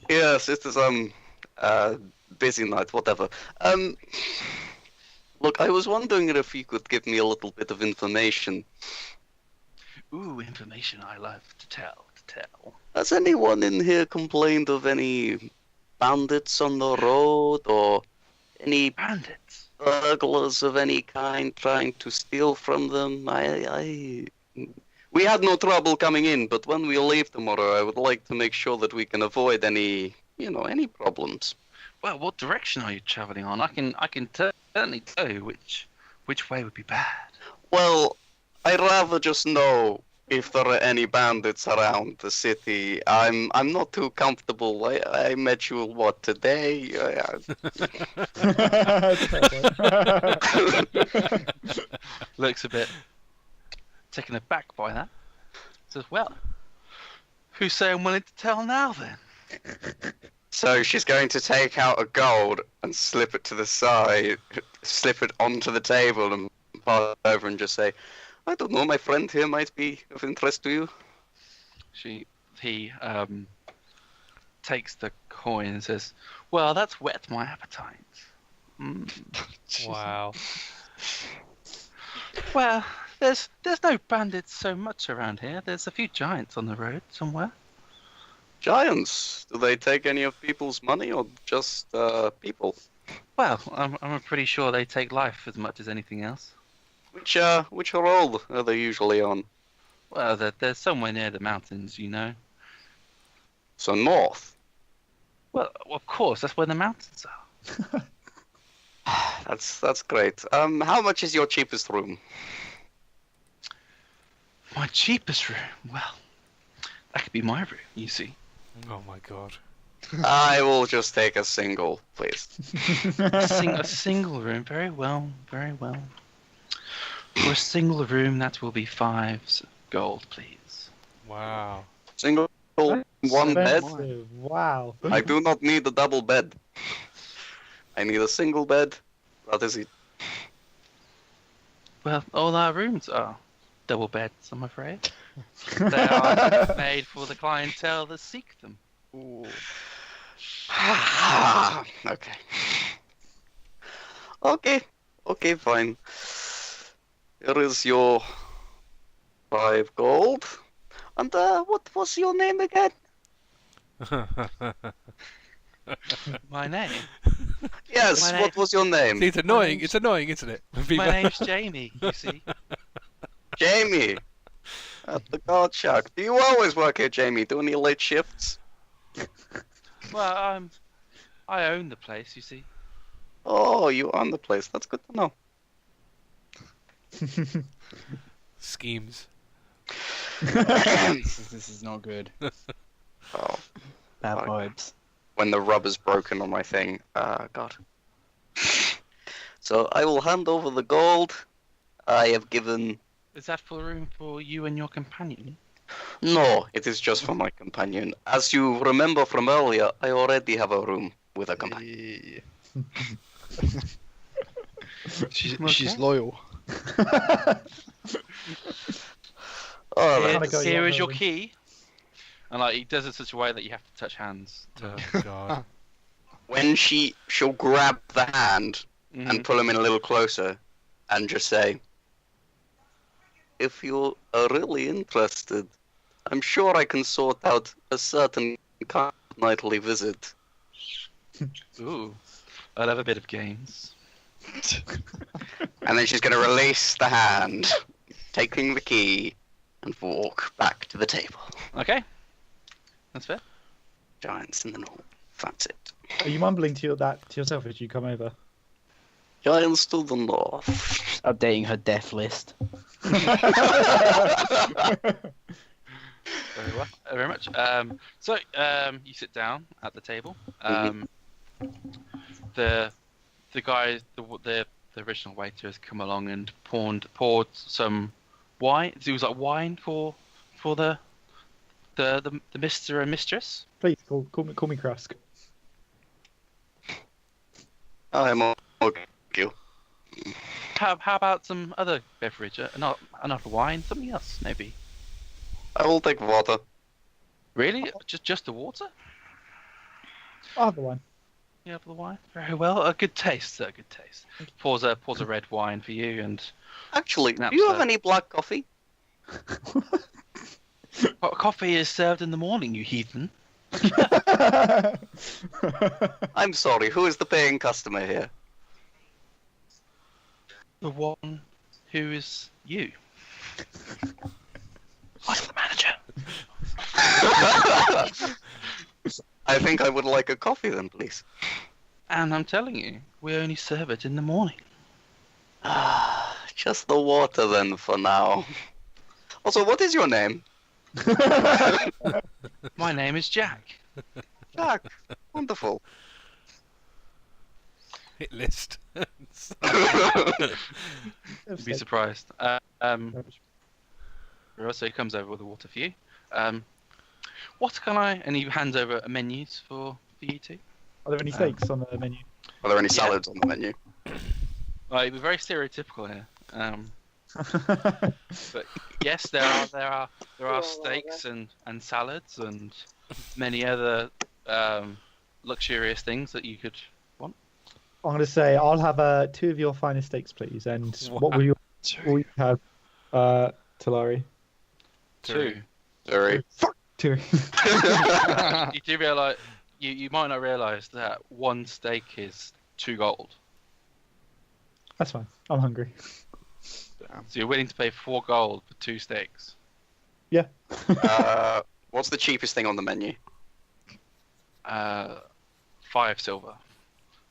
Yes, it is busy night, whatever. Look, I was wondering if you could give me a little bit of information. Ooh, information I love to tell. Has anyone in here complained of any bandits on the road, or any Bandits. burglars of any kind trying to steal from them? We had no trouble coming in, but when we leave tomorrow, I would like to make sure that we can avoid any problems. Well, what direction are you travelling on? I can certainly tell you which way would be bad. Well, I'd rather just know if there are any bandits around the city. I'm not too comfortable. I met you today? Looks a bit taken aback by that. Says, well, who's saying willing to tell now then? So she's going to take out a gold and slip it to the side, slip it onto the table and pass it over and just say, I don't know, my friend here might be of interest to you. He takes the coin and says, well, that's whet my appetite. Wow. Well, there's no bandits so much around here. There's a few giants on the road somewhere. Giants? Do they take any of people's money or just people? Well, I'm pretty sure they take life as much as anything else. Which road are they usually on? Well, they're somewhere near the mountains, you know. So north. Well, of course, that's where the mountains are. That's great. How much is your cheapest room? My cheapest room? Well, that could be my room, you see. Oh my god. I will just take a single, please. A single room, very well, very well. For a single room, that will be 5 gold, please. Wow. Single, one bed? Expensive. Wow. I do not need a double bed. I need a single bed. That is it. Well, all our rooms are double beds, I'm afraid. They are made for the clientele that seek them. Ooh. Okay. Okay, fine. Here is your 5 gold. And what was your name again? My name? Yes, My what was your name? See, it's annoying. It's annoying, isn't it? My name's Jamie, you see. Jamie. At the guard shack. Do you always work here, Jamie? Do any late shifts? Well, I own the place, you see. Oh, you own the place. That's good to know. Schemes. This is not good. Oh, Bad Fuck. vibes. when the rubber's broken on my thing. God. So I will hand over the gold. I have given... Is that for room for you and your companion? No, it is just for my companion. As you remember from earlier, I already have a room with a companion. She's loyal. Alright. Here is your key. And like he does it such a way that you have to touch hands. Oh god. When she'll grab the hand and pull him in a little closer and just say, if you are really interested, I'm sure I can sort out a certain kind of nightly visit. Ooh, I love a bit of games. And then she's going to release the hand, taking the key, and walk back to the table. Okay, that's fair. Giants in the north. That's it. Are you mumbling to yourself as you come over? Giants to the north. Updating her death list. Very well, very much. So you sit down at the table. The guy, the original waiter has come along and poured some wine. It was like wine for the Mr. and Mistress. Please call me Krusk. I'm okay. How about some other beverage? Not wine, something else maybe. I will take water. Really? Just the water? I'll have the one. Yeah, for the wine. Very well. A good taste, sir. Good taste. Pours a red wine for you and. Actually, do Snaps you have that. any black coffee? Coffee is served in the morning, you heathen. I'm sorry, who is the paying customer here? The one who is you. I think I would like a coffee then, please. And I'm telling you, we only serve it in the morning. Just the water then for now. Also, what is your name? My name is Jack. Jack. Wonderful. Hit list. You'd be surprised. So he comes over with the water for you. What can I? And he hands over menus for you two. Are there any steaks on the menu? Are there any salads on the menu? We're very stereotypical here. But yes, there are steaks and salads and many other luxurious things that you could want. I'm going to say I'll have 2 of your finest steaks, please. And what will you have, Talari? 2. Sorry. Fuck 2. You do realize you might not realize that 1 steak is 2 gold. That's fine. I'm hungry. So you're willing to pay 4 gold for 2 steaks? Yeah. What's the cheapest thing on the menu? 5 silver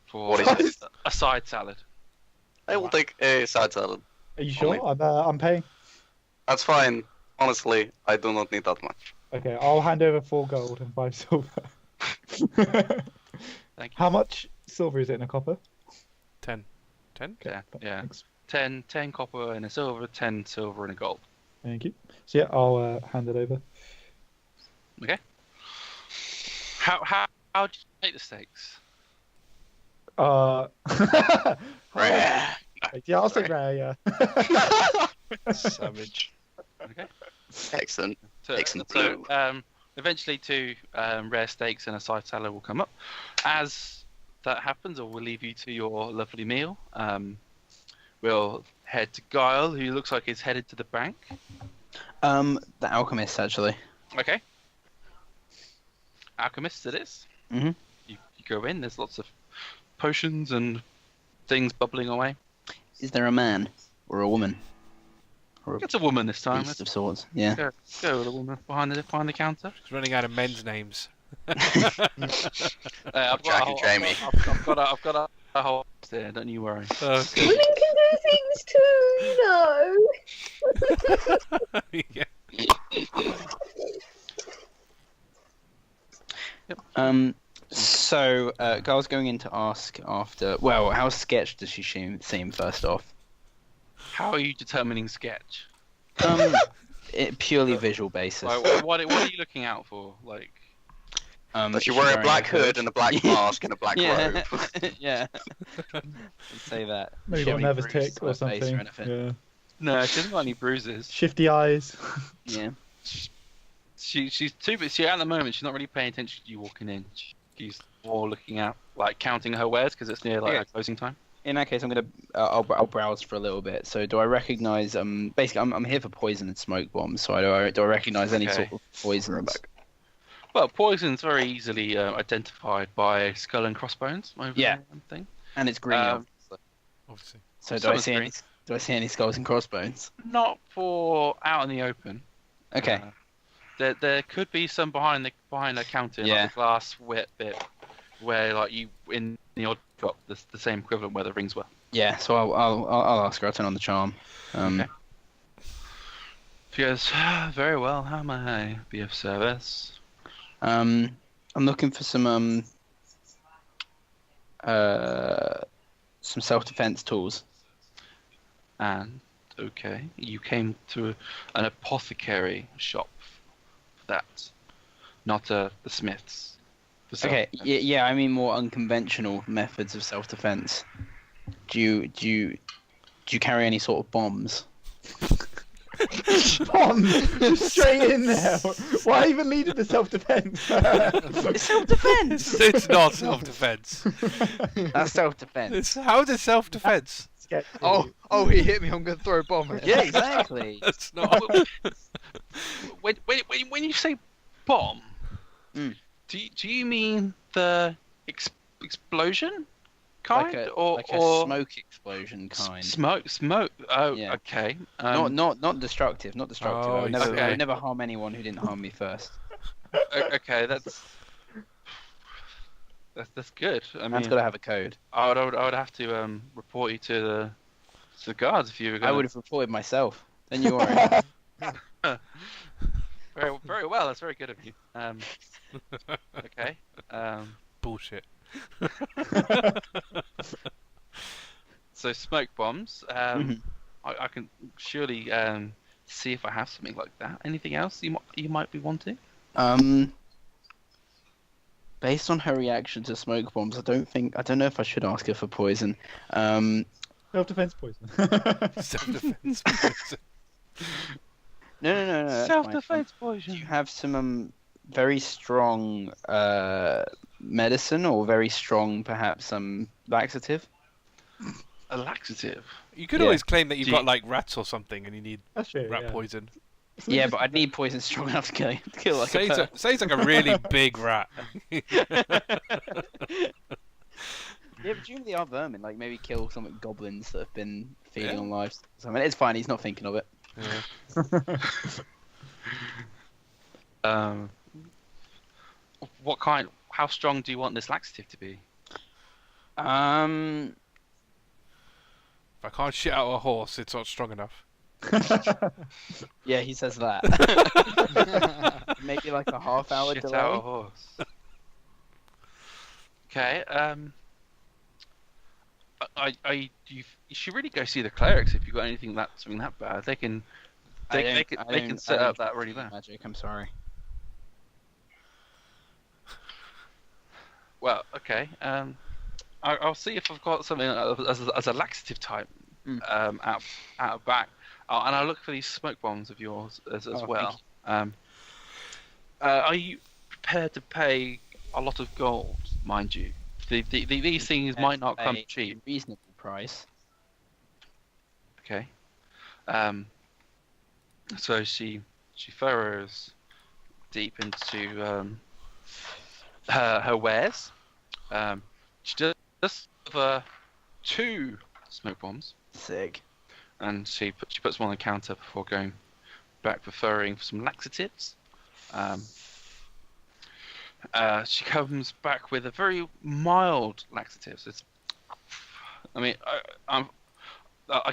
for What is it? a side salad. I will take a side salad. Are you sure? Only. I'm paying. That's fine. Honestly, I do not need that much. Okay, I'll hand over 4 gold and 5 silver. Thank you. How much silver is it in a copper? 10. 10? Yeah. Thanks. 10 copper and a silver, 10 silver and a gold. Thank you. So yeah, I'll hand it over. Okay. How do you take the steaks? Rare. Yeah, I'll say rare. Yeah. Savage. Okay. Excellent. Excellent. So eventually 2 rare steaks and a side salad will come up. As that happens, we'll leave you to your lovely meal. We'll head to Guile, who looks like he's headed to the bank. The alchemist, actually. Okay. Alchemist it is. Mhm. You go in, there's lots of potions and things bubbling away. Is there a man or a woman or a It's a woman this time. beast of sorts? Yeah. Go with the woman behind the counter. He's running out of men's names. I've Jack got and Jamie. I've got a whole list there. Don't you worry. Okay. Women can do things too, you know. Yeah. So, Guile's going in to ask after. Well, how sketched does she seem first off? How are you determining sketch? Purely visual basis. Like, what are you looking out for? Like, Does she wear a black hood and a black mask and a black yeah. robe? Yeah. I'd say that. Maybe She got a any nervous bruises tick on or her face something. anything? Yeah. no, she hasn't got any bruises. Shifty eyes. Yeah. She's too busy. At the moment, she's not really paying attention to you walking in. She's more looking at, like, counting her wares because it's near her closing time. In that case, I'm gonna I'll browse for a little bit. So, do I recognize? Basically, I'm here for poison and smoke bombs. So, do I recognize any sort of poisons? Well, poison's very easily identified by skull and crossbones. Over there and thing. And it's green. Obviously. So, Some is green. do I see any skulls and crossbones? Not for out in the open. Okay. There could be some behind the counter, like the glass bit where, like, you in the odd shop, the same equivalent where the rings were. Yeah. So I'll ask her. I'll turn on the charm. Okay. She goes, very well. How may I be of service? I'm looking for some self-defense tools. And okay, you came to an apothecary shop for that, not the smith's. for Okay. self-defense. Yeah. I mean more unconventional methods of self-defense. Do you carry any sort of bombs? Bomb! Straight in there. Why even lead it to self-defense? It's self-defense. It's not self-defense. That's self-defense. How is it self-defense? Oh, he hit me. I'm gonna throw a bomb at him. Yeah, exactly. That's not. when you say bomb, Mm. do you mean the explosion kind, like a or smoke explosion kind. Smoke. Oh, Yeah. okay. Not destructive. Not destructive. Oh, I would never okay. harm anyone who didn't harm me first. Okay, that's That's good. I Man's mean, got to have a code. I would have to report you to the guards if you were going. I would have reported myself. Then you worry. Very well. That's very good of you. Okay. Bullshit. Mm-hmm. So smoke bombs. I can surely see if I have something like that. Anything else you might be wanting? Based on her reaction to smoke bombs, I don't know if I should ask her for poison. Self-defense poison. Self-defense poison. No. That's Self-defense fine. poison. Do you have some very strong medicine or very strong, perhaps some laxative? A laxative. You could Yeah. always claim that you've Do got you- like rats or something, and you need That's true. rat yeah. poison. Yeah, but I'd need poison strong enough to kill like a person. Say it's like a really big rat. Yeah, presumably are vermin. Like maybe kill some goblins that have been feeding Yeah. on lives. I mean, it's fine. He's not thinking of it. Yeah. What kind? How strong do you want this laxative to be? If I can't shit out a horse, it's not strong enough. Yeah, he says that. Maybe like a half-hour Shit delay. out a horse. Okay. You should really go see the clerics if you've got anything something that bad. They can they can set up that really bad. Magic. I'm sorry. Well, okay. I'll see if I've got something as a laxative type out of back. And I'll look for these smoke bombs of yours as well. Are you prepared to pay a lot of gold, mind you? These things might not come cheap. Reasonable price. Okay. So she furrows deep into her wares. She does have 2 smoke bombs, Sick. and she puts them on the counter before going back referring for some laxatives. She comes back with a very mild laxative. I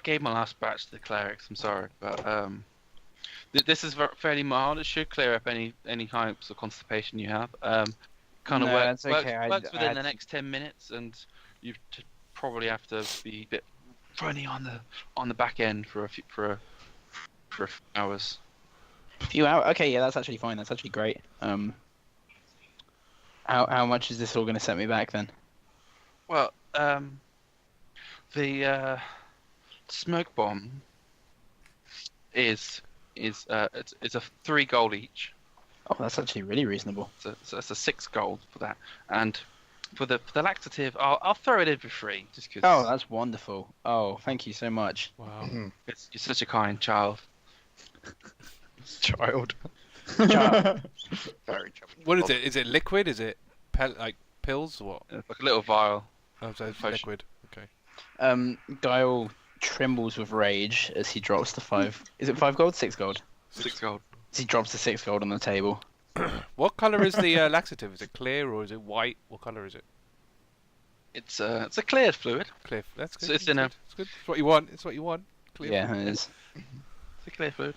gave my last batch to the clerics. I'm sorry, but this is fairly mild. It should clear up any types of constipation you have. Works within the next 10 minutes, and you probably have to be a bit runny on the back end for a few hours. Few hours. Okay, yeah, that's actually fine. That's actually great. How much is this all going to set me back then? Well, the smoke bomb is it's a 3 gold each. Oh, that's actually really reasonable. So it's a 6 gold for that, and for the laxative, I'll throw it in for free just because. Oh, that's wonderful. Oh, thank you so much. Wow. You're such a kind child. Child. Very trouble. What is it? Is it liquid? Is it like pills or what? It's like a little vial. Oh, so it's Potion. liquid. Okay. Guile trembles with rage as he drops the 5. Is it 5 gold? 6 gold. 6 gold. As he drops the 6 gold on the table. What color is the laxative? Is it clear or is it white? What color is it? It's a cleared fluid. Clear. That's good. So it's in a. It's good. It's what you want. It's what you want. Clear. Yeah, it is. It's a clear fluid.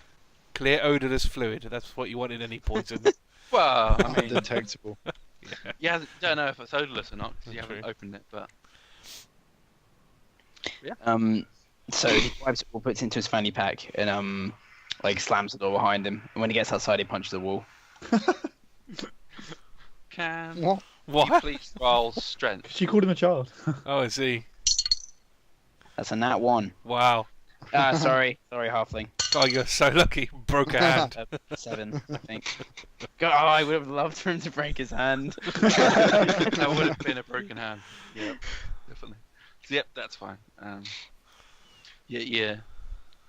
Clear odorless fluid. That's what you want in any poison. Well, I mean, Undetectable. yeah, don't know if it's odorless or not because you True. haven't opened it, but So he wipes it all, puts it into his fanny pack, and slams the door behind him. And when he gets outside, he punches the wall. can What? you What? please roll strength? She called him a child. Oh, I see. That's a nat 1. Wow. Sorry, Halfling. Oh, you're so lucky. Broke a hand. 7, I think. God, I would have loved for him to break his hand. That would have been a broken hand. Yeah, definitely. So, yep, that's fine. Yeah.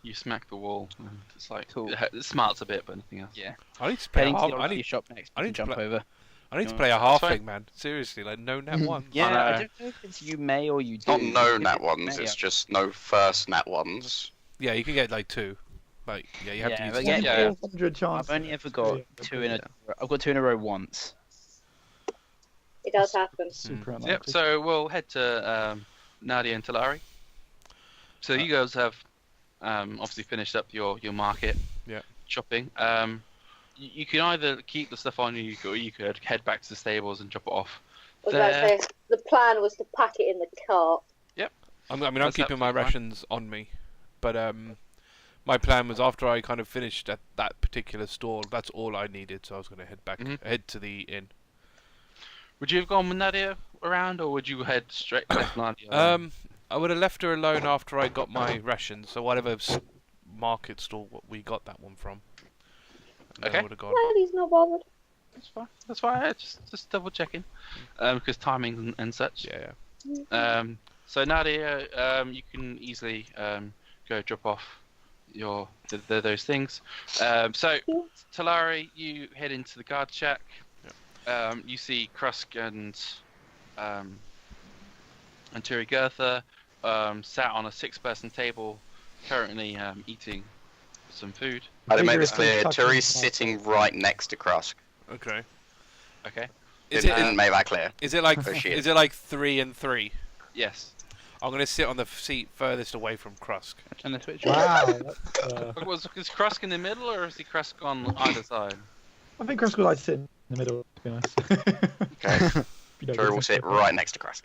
You smack the wall, and it's like Cool. it smarts a bit, but nothing else. Yeah. I need to play a Heading to half. the I coffee need. shop next. I I need need to jump play- over. I need to No, play a that's halfling, fine. man. Seriously, like no nat one. Yeah, I know. I don't know if it's you may or you do. Not no If nat it's ones, may, it's just no first nat ones. Yeah, you can get like 2. Like yeah, you have Yeah, to use. but one. yeah. 400 chance. I've only ever got 2 in a. I've got 2 in a row once. If It does happen. Super Yep. unlikely. So we'll head to Nadia and Talari. So you guys have obviously finished up your market. Yeah. Shopping. You can either keep the stuff on you, or you could head back to the stables and drop it off. I was about to say, the plan was to pack it in the cart. I'm That's keeping my absolutely fine. rations on me, but my plan was after I kind of finished at that particular store, that's all I needed, so I was going to head back, head to the inn. Would you have gone with Nadia around, or would you head straight left Nadia? I would have left her alone after I got my rations, so whatever market store we got that one from. And then I Okay. would have gone. No, he's not bothered. That's fine. That's fine. Yeah, just double checking, because timing and such. Yeah. So Nadia, you can easily go drop off those things. So Talari, you head into the guard shack. You see Krusk and Turygurtha sat on a 6-person table, currently eating some food. I'd make this Vigorously clear. touching Turi's myself. sitting right next to Krusk. Okay. Okay. Didn't make that clear. Is it like Oh, shit. is it like 3 and 3? Yes. I'm gonna sit on the seat furthest away from Krusk. Turn the switch. Wow. Is Krusk in the middle, or is he Krusk on either side? I think Krusk would like to sit in the middle, to be honest. Okay. You don't Turi get will to- sit right next to Krusk.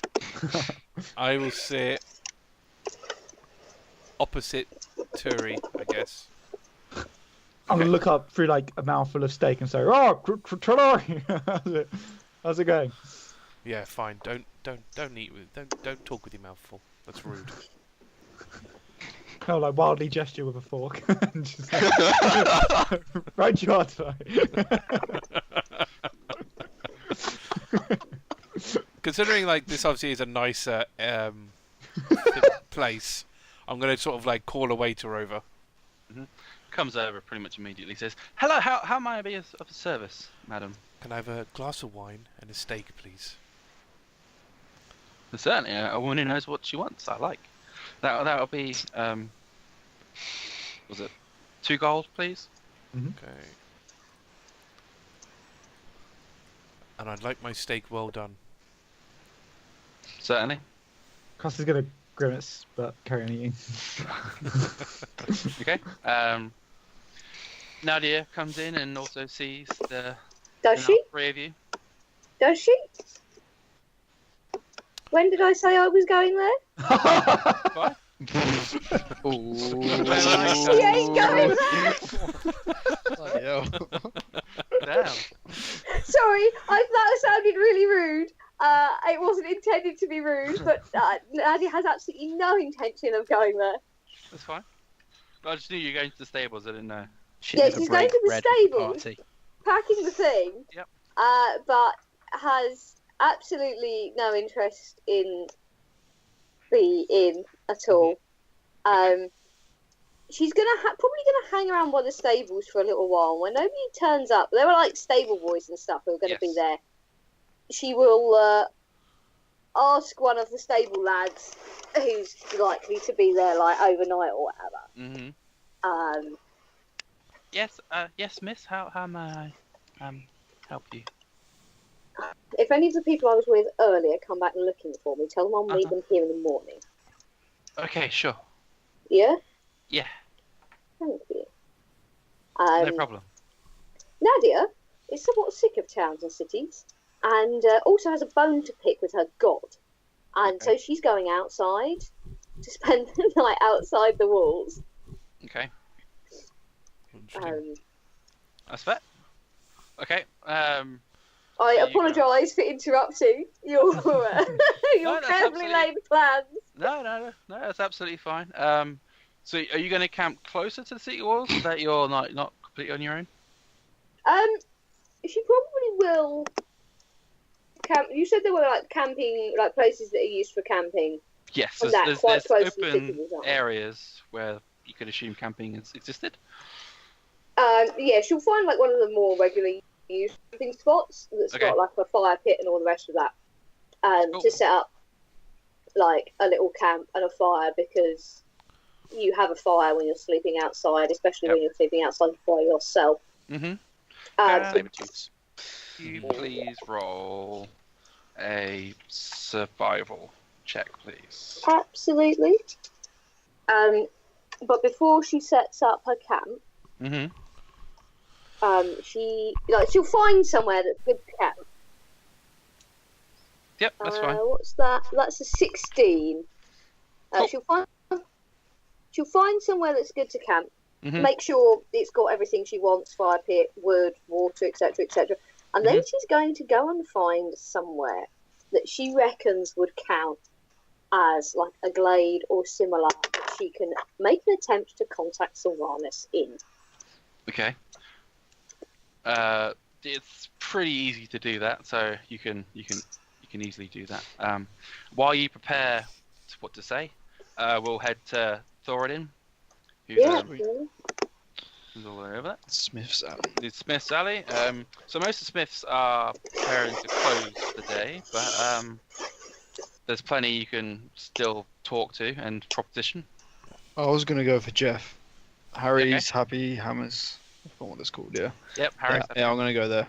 I will sit opposite Turi, I guess. I'm gonna look up through like a mouthful of steak and say, "Oh, Talari, how's it going?" Yeah, fine. Don't eat with don't talk with your mouth full. That's rude. No, like wildly gesture with a fork. And just right, you are tonight. Considering like this obviously is a nicer place, I'm gonna sort of like call a waiter over. Comes over pretty much immediately. Says, "Hello. How may I be of service, madam?" Can I have a glass of wine and a steak, please? Certainly, a woman who knows what she wants. I like. That'll be was it 2 gold, please? Okay. And I'd like my steak well done. Certainly. Krusk is gonna grimace, but carry on eating. Okay. Nadia comes in and also sees the Does she? 3 of you. Does she? When did I say I was going there? What? She ain't going there. Bloody hell. Damn. Sorry, that sounded really rude. It wasn't intended to be rude, but Nadia has absolutely no intention of going there. That's fine. I just knew you were going to the stables. I didn't know. Yeah, she's going to the stables, packing the thing, Yep. but has absolutely no interest in the inn at all. She's probably gonna hang around by the stables for a little while. When nobody turns up, there are like stable boys and stuff who are gonna be Yes. there. She will ask one of the stable lads who's likely to be there like overnight or whatever. Mm-hmm. Yes. Yes, miss. How may I help you? If any of the people I was with earlier come back looking for me, tell them I'll meet them here in the morning. Okay. Sure. Yeah? Yeah. Thank you. No problem. Nadia is somewhat sick of towns and cities, and also has a bone to pick with her god. And so she's going outside to spend the night outside the walls. Okay. Interesting. That's fair. Okay. I There you go. apologise for interrupting your your that's carefully absolutely- laid plans. No, that's absolutely fine. So are you going to camp closer to the city walls, so that you're not completely on your own? She probably will camp. You said there were like camping, like places that are used for camping. Yes. And that's quite There's close to the open city walls, aren't they? areas where you could assume camping has existed. Yeah, she'll find like one of the more regularly used camping spots that's Okay. got like a fire pit and all the rest of that. Cool. To set up like a little camp and a fire, because you have a fire when you're sleeping outside, especially when you're sleeping outside by yourself. Mm-hmm. Saber tooths. You please roll a survival check, please. Absolutely. But before she sets up her camp, Mm-hmm. she'll find somewhere that's good to camp. Yep, that's fine. What's that? That's a 16. Cool. She'll find somewhere that's good to camp. Mm-hmm. Make sure it's got everything she wants: fire pit, wood, water, etc., etc. And then she's going to go and find somewhere that she reckons would count as like a glade or similar that she can make an attempt to contact Sylvanas in. Okay. It's pretty easy to do that, so you can easily do that. While you prepare what to say, we'll head to Thoradin, who's who's all over that. Smith's Alley. It's Smith's Alley. So most of Smiths are preparing to close for the day, but there's plenty you can still talk to and proposition. I was gonna go for Jeff. Harry's happy. Hammers. I forgot what it's called. Yeah. Yep, Harry's happy. Yeah, I'm gonna go there.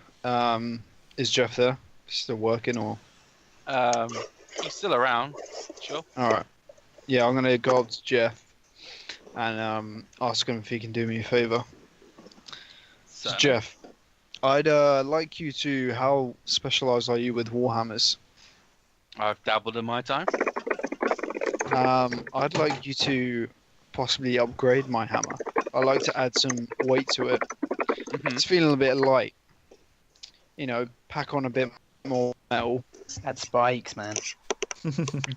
Is Jeff there? Still working or? He's still around. Sure. All right. Yeah, I'm gonna go up to Jeff and ask him if he can do me a favor. So, Jeff, I'd like you to. How specialized are you with warhammers? I've dabbled in my time. I'd like you to possibly upgrade my hammer. I'd like to add some weight to it. It's feeling a bit light. You know, pack on a bit more metal. Add spikes, man. I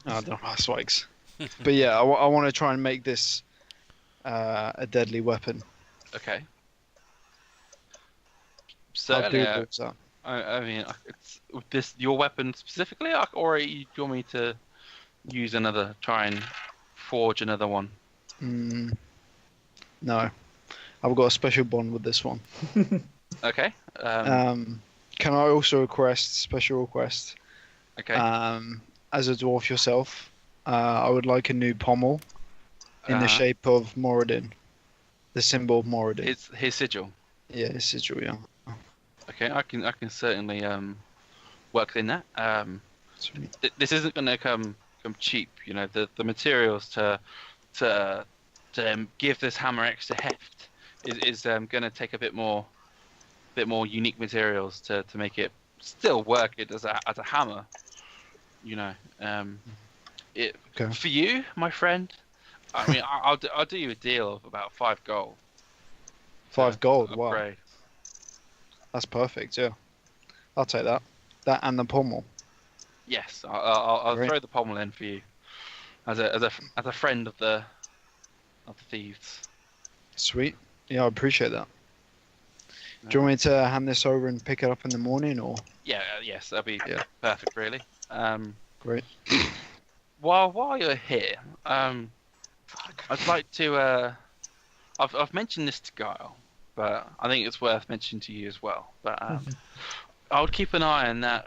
don't know about spikes. But yeah, I want to try and make this a deadly weapon. Okay. How So, doable is that? I mean, it's this your weapon specifically, or do you want me to use another, try and forge another one? No, I've got a special bond with this one. Okay. Can I also special request? Okay. As a dwarf yourself, I would like a new pommel in the shape of Moradin, the symbol of Moradin. His sigil. Yeah, his sigil. Yeah. Okay, I can certainly work in that. This isn't going to come cheap. You know, the materials to give this hammer extra heft is going to take a bit more unique materials to make it still work it as a hammer. You know, for you, my friend. I mean, I'll do you a deal of about 5 gold. 5 gold. Wow. Upgrade. That's perfect, yeah. I'll take that. That and the pommel. Yes, I'll throw the pommel in for you, as a friend of the thieves. Sweet. Yeah, I appreciate that. Do you want me to hand this over and pick it up in the morning, or? Yeah, yes, that'd be perfect, really. Great. While you're here, I'd like to. I've mentioned this to Guile, but I think it's worth mentioning to you as well. But I would keep an eye on that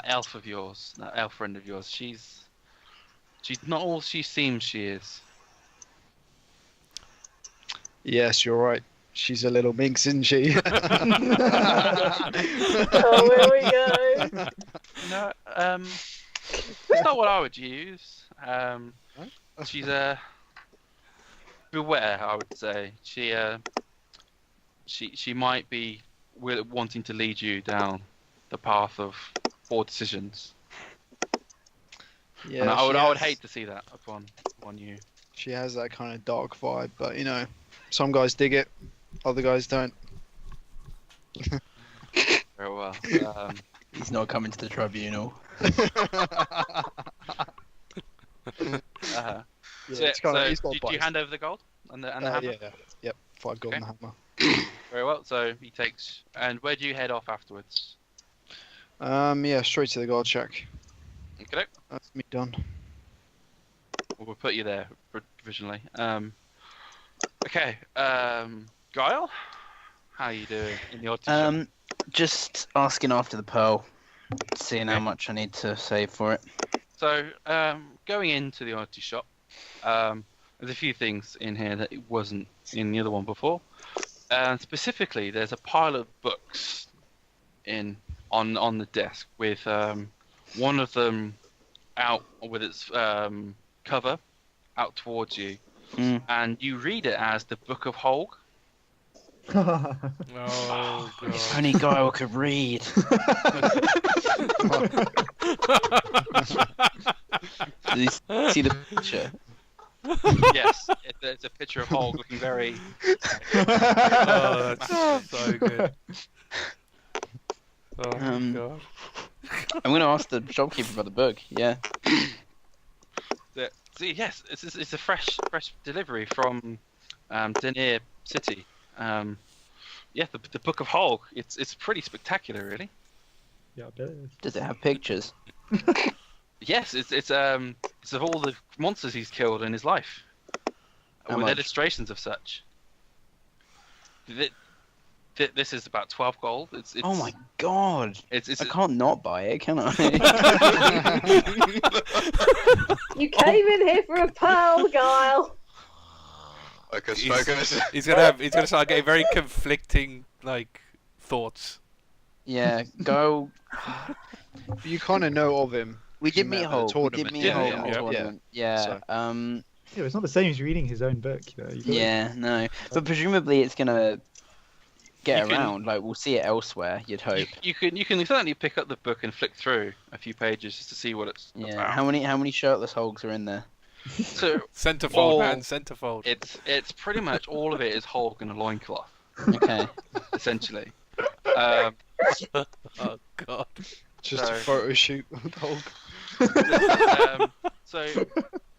elf of yours, that elf friend of yours. She's not all she seems she is. Yes, you're right. She's a little minx, isn't she? Oh, here we go. No, it's not what I would use. She's beware, I would say. She might be wanting to lead you down the path of poor decisions. Yeah, and I would hate to see that upon you. She has that kind of dark vibe, but you know, some guys dig it, other guys don't. Very well. He's not coming to the tribunal. Do you hand over the gold and the hammer? Yeah. Yep, 5 gold and the hammer. Very well. So he takes. And where do you head off afterwards? Yeah, straight to the guard shack. Okay. That's me done. We'll put you there provisionally. Okay. Guile, how are you doing in the odd shop? Just asking after the pearl, seeing how much I need to save for it. So, going into the oddity shop, there's a few things in here that it wasn't in the other one before. Specifically, there's a pile of books in on the desk with one of them out with its cover out towards you, and you read it as the Book of Holg. Oh, God. If only Guile could read. Did you see the picture? Yes, it's a picture of Holg looking very. Oh, that's so good. Oh, my God. I'm going to ask the shopkeeper about the book. Yeah. See, yes, it's a fresh delivery from Denir City. Yeah, the Book of Holg. It's pretty spectacular, really. Yeah, it is. Does it have pictures? Yes, it's of all the monsters he's killed in his life, How with much? illustrations of such. This is about 12 gold. It's Oh my God! It's I can't not buy it, can I? You came in here for a pearl, Guile. I could He's- smoke this. He's gonna start getting very conflicting thoughts. Yeah, Guile. You kind of know of him. We did You meet met at the Holg. We did tournament. meet Yeah, Holg yeah, at the yeah. tournament. Yeah. So- Yeah, it's not the same as reading his own book. You know. Yeah, no. But presumably it's gonna get You can- around. Like we'll see it elsewhere. You'd hope. you can certainly pick up the book and flick through a few pages just to see what it's Yeah. about. How many shirtless Holgs are in there? So Centerfold, Oh. man, centerfold. it's pretty much all of it is Holg in a loincloth, Okay. essentially. Oh, God. Just a So- photo shoot with Hulk.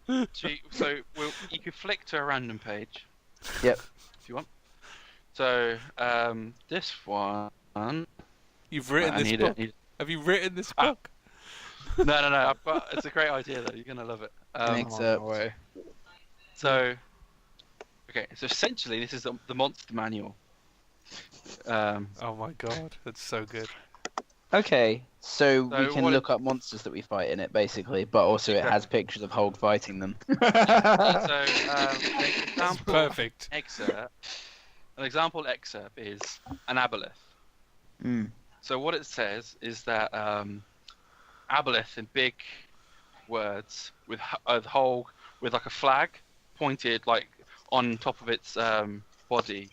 You could flick to a random page. Yep. If you want. So this one. You've written I this need book. it. Have you written this Ah. book? No. But it's a great idea though. You're gonna love it. Thanks. Oh, no way. So, okay. So essentially, this is the monster manual. Oh my God, that's so good. Okay. So we So can what look up monsters that we fight in it, basically, but also it has pictures of Holg fighting them. So an example Perfect. excerpt is an aboleth. Mm. So what it says is that aboleth in big words with Holg with like a flag pointed like on top of its body,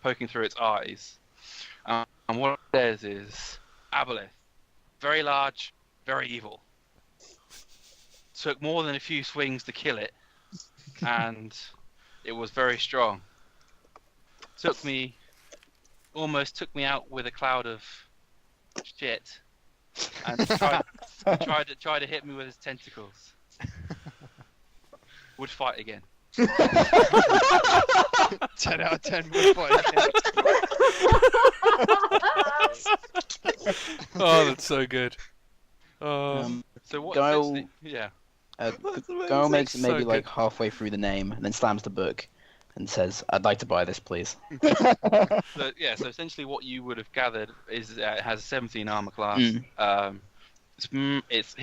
poking through its eyes. And what it says is aboleth, very large, very evil. Took more than a few swings to kill it, and it was very strong. Almost took me out with a cloud of shit, and tried to hit me with his tentacles. Would fight again. 10 out of 10 would fight again. Oh, that's so good. Oh, So what? Guile- essentially- Yeah. Guile makes it So maybe good. like halfway through the name and then slams the book and says, "I'd like to buy this, please." So essentially, what you would have gathered is it has a 17 armor class. Mm. Its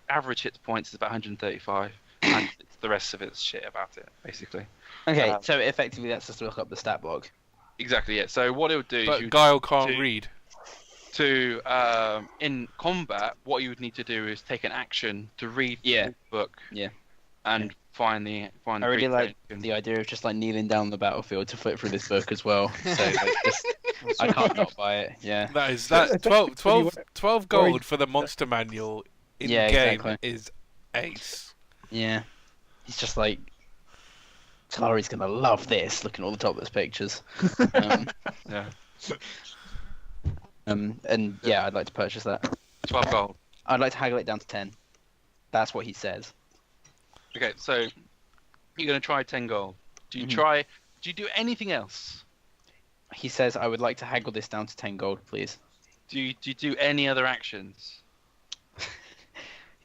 average hit points is about 135, and the rest of it's shit about it, basically. Okay, so effectively that's just to look up the stat block. Exactly. Yeah. So what it would do is but Guile can't to- read. in combat, what you would need to do is take an action to read Yeah. the book. Yeah. And find the. I really like and- the idea of just like kneeling down the battlefield to flip through this book as well. So like, I can't not buy it. Yeah. That is 12 gold for the monster manual in Yeah, game exactly. is ace. Yeah. He's just like, Talari's gonna love this. Looking at all the topless pictures. Yeah. And yeah, I'd like to purchase that. 12 gold. I'd like to haggle it down to 10. That's what he says. Okay, so you're gonna try 10 gold. Do you Mhm. Do you do anything else? He says, I would like to haggle this down to 10 gold, please. Do you do any other actions? He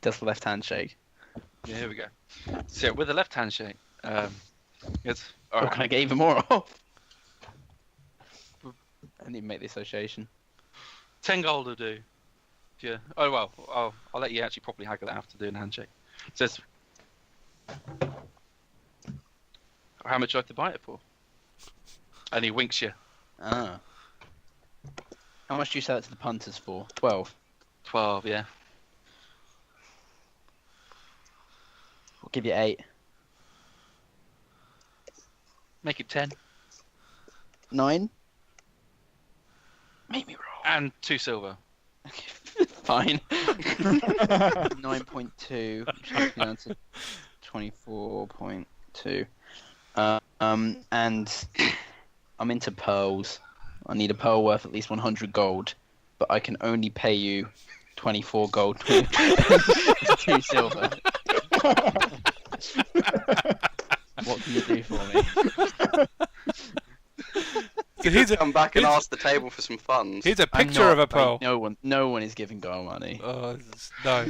does the left hand shake. Yeah, here we go. So with the left hand shake, it's all Or right. can I get even more off? I need to make the association. 10 gold will do. Yeah. Oh well, I'll let you actually properly haggle it after doing a handshake. It says, how much do I have to buy it for? And he winks you. Ah. How much do you sell it to the punters for? 12. 12, yeah. I'll give you 8. Make it 10. 9. Make me roll. And 2 silver. Fine. 9.2. Which takes me down to 24.2. And I'm into pearls. I need a pearl worth at least 100 gold, but I can only pay you 24 gold, 2 silver. What can you do for me? So here's a, Come back and ask the table for some funds. here's a I'm picture not- of a pearl. No one is giving Guile money. Oh, no.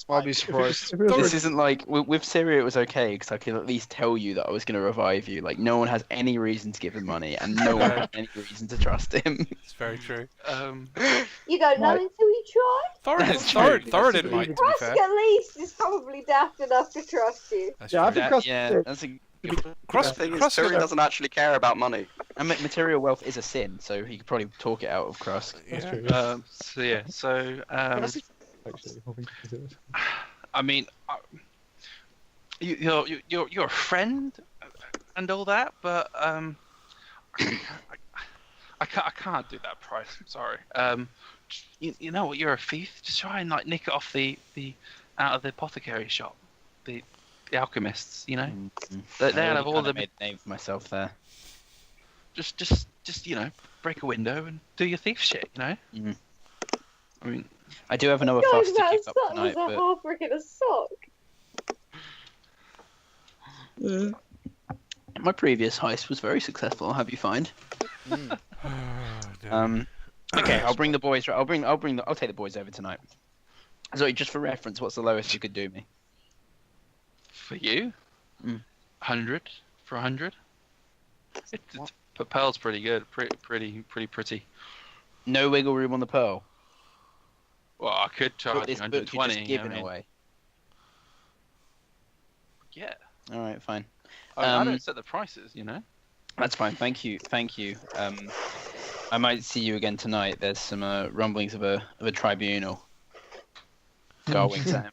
Might be surprised. This isn't like with Syria. It was okay because I could at least tell you that I was going to revive you. Like no one has any reason to give him money, and no one has any reason to trust him. It's very true. You don't know until you try. That's true. Thoradin might, to be Krusk fair. at least is probably daft enough to trust you. That's Yeah, I true. think Krusk- Yeah, that's a. Krusk- The thing is, Krusk- Turi doesn't actually care about money. And material wealth is a sin, so he could probably talk it out of Krusk. That's Yeah. true. Actually, I think it's it. I mean, you're a friend and all that, but I can't do that price. I'm sorry. You know what? You're a thief. Just try and like nick it off the out of the apothecary shop, the alchemists. You know, they have all the made a name for myself there. just you know, break a window and do your thief shit. You know. Mhm. I mean, I do have another Going fuss to about keep up something tonight, as a but half-brick in a sock. my previous heist was very successful. I'll have you find. Oh, no. Okay, I'll bring the boys. I'll take the boys over tonight. Sorry, just for reference, what's the lowest you could do me? for you, 100 for 100. But Pearl's pretty good, pretty. No wiggle room on the pearl. Well, I could charge This book you're 120. just giving I mean, away. Yeah. All right, fine. I don't set the prices, you know. That's fine. Thank you. I might see you again tonight. There's some rumblings of a tribunal. Going to him.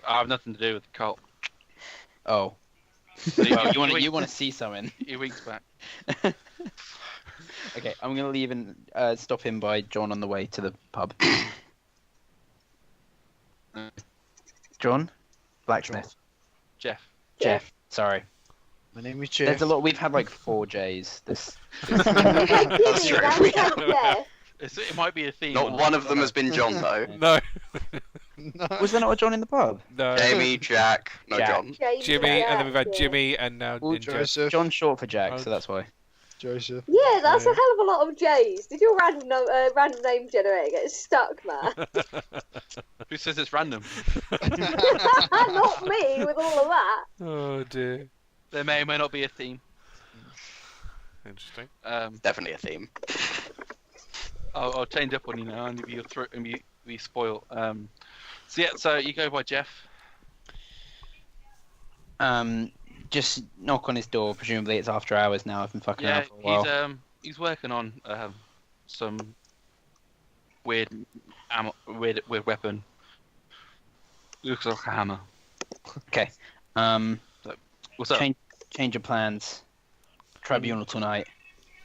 I have nothing to do with the cult. Oh. Well, you want to see something? He winks back. Okay, I'm gonna leave and stop him by John on the way to the pub. John, blacksmith. Jeff. Jeff. Sorry. My name is There's Jeff. a lot. We've had like 4 J's. This. That's true. We have. Jeff. It might be a theme. Not one of them has been John though. No. No. Was there not a John in the pub? No. Jamie, Jack, no Jack. John. Jimmy, and then we've had Yeah. Jimmy, and now Well, Ninja. Joseph. John's short for Jack, so that's why. Joseph. Yeah, that's Yeah. a hell of a lot of J's. Did your random name generator get stuck, man? Who says it's random? Not me with all of that. Oh dear. There may or may not be a theme. Interesting. Definitely a theme. I'll change up on you now and be spoiled. So yeah, so you go by Jeff. Just knock on his door. Presumably it's after hours now. I've been fucking Yeah, around for a while. he's working on some weird weapon. Looks like a hammer. Okay. What's up? Change of plans. Tribunal tonight.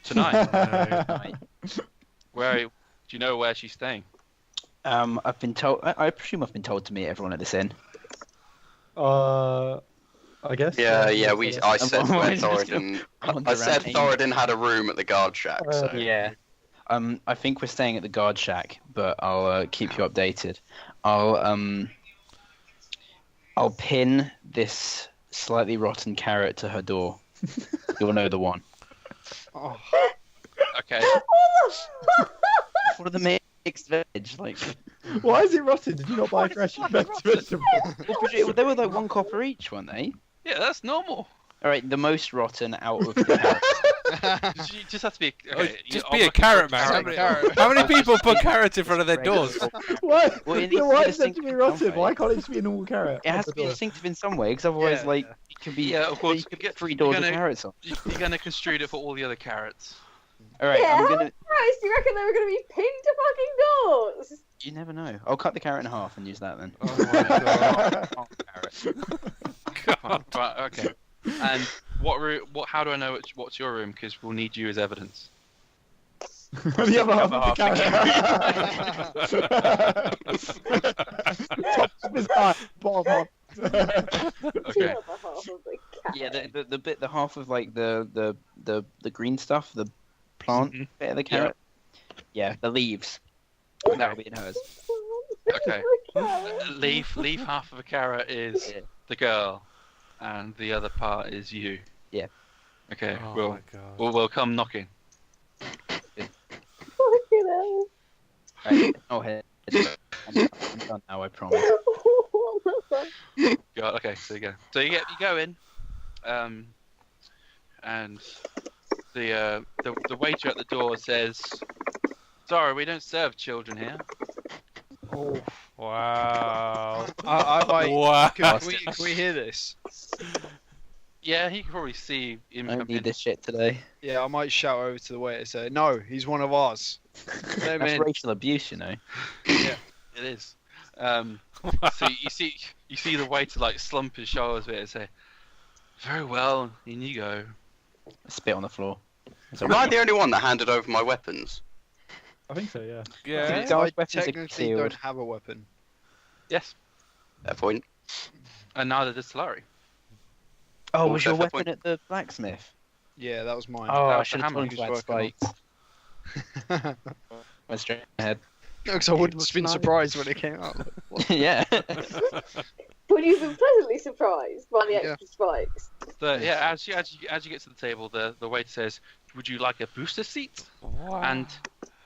Tonight? Tonight. Do you know where she's staying? I've been told. I presume I've been told to meet everyone at this inn. I guess. Yeah. I said Well, where it's just Thoradin. wander I said around Thoradin had a room at the guard shack. So Yeah. I think we're staying at the guard shack, but I'll keep you updated. I'll pin this slightly rotten carrot to her door. You'll know the one. Oh, Okay. What are the mixed veg like? Why is it rotten? Did you not buy fresh vegetables? Well, they were like 1 copper each, weren't they? Yeah, that's normal. All right, the most rotten out of the carrots. You just have to be. Oh, Okay, just I'll be a look carrot, for man. carrot. How many people put carrots in front of their doors? Why? Well, it needs to Why be is that to be distinctive in rotten? some way. Why can't it just be a normal carrot? It has to be distinctive in some way, because otherwise, Yeah. like, it can be. Yeah, of course. You could get 3 doors of carrots on. You're gonna construe it for all the other carrots. All right, Yeah, I'm how gonna. many Christ, you reckon they were going to be pinned to fucking doors? You never know. I'll cut the carrot in half and use that then. Oh my god. God. Right, okay. And what room? How do I know what's your room? Because we'll need you as evidence. The other half of the carrot. Top of his eye, bottom half. Okay. The other half of the cat. Yeah, the half of like the green stuff, the plant Mhm. bit of the carrot. Yeah, the leaves. That'll be in hers. Okay. Leaf half of a carrot is Yeah. the girl, and the other part is you. Yeah. Okay. Oh we'll my god. we'll come knocking. Fucking hell. Right. Oh, hey. I'm done now. I promise. What the fuck? God, okay, so you go. So you go in, and the waiter at the door says, "Sorry, we don't serve children here." Oh, Wow. I might. Wow. Can we hear this? Yeah, he can probably see him I come don't need in. this shit today. Yeah, I might shout over to the waiter and say, "No, he's one of ours." Let him That's in. racial abuse, you know. Yeah, it is. So you see the waiter like slump his shoulders a bit and say, "Very well, in you go." Spit on the floor. Am I the only one that handed over my weapons? I think so, yeah. Yeah. Guys, I weapons are technically concealed. don't have a weapon. Yes, Fair point. and neither does Talari. Oh, Oh, was your fair weapon point. at the blacksmith? Yeah, that was mine. Oh, I was should the have hammer told you he to was add spikes. Went straight ahead. Because I would have been surprised when it came out. Yeah. Would you have been pleasantly surprised by the Yeah. extra spikes? Yeah, as you get to the table, the waiter says, "Would you like a booster seat? Wow. And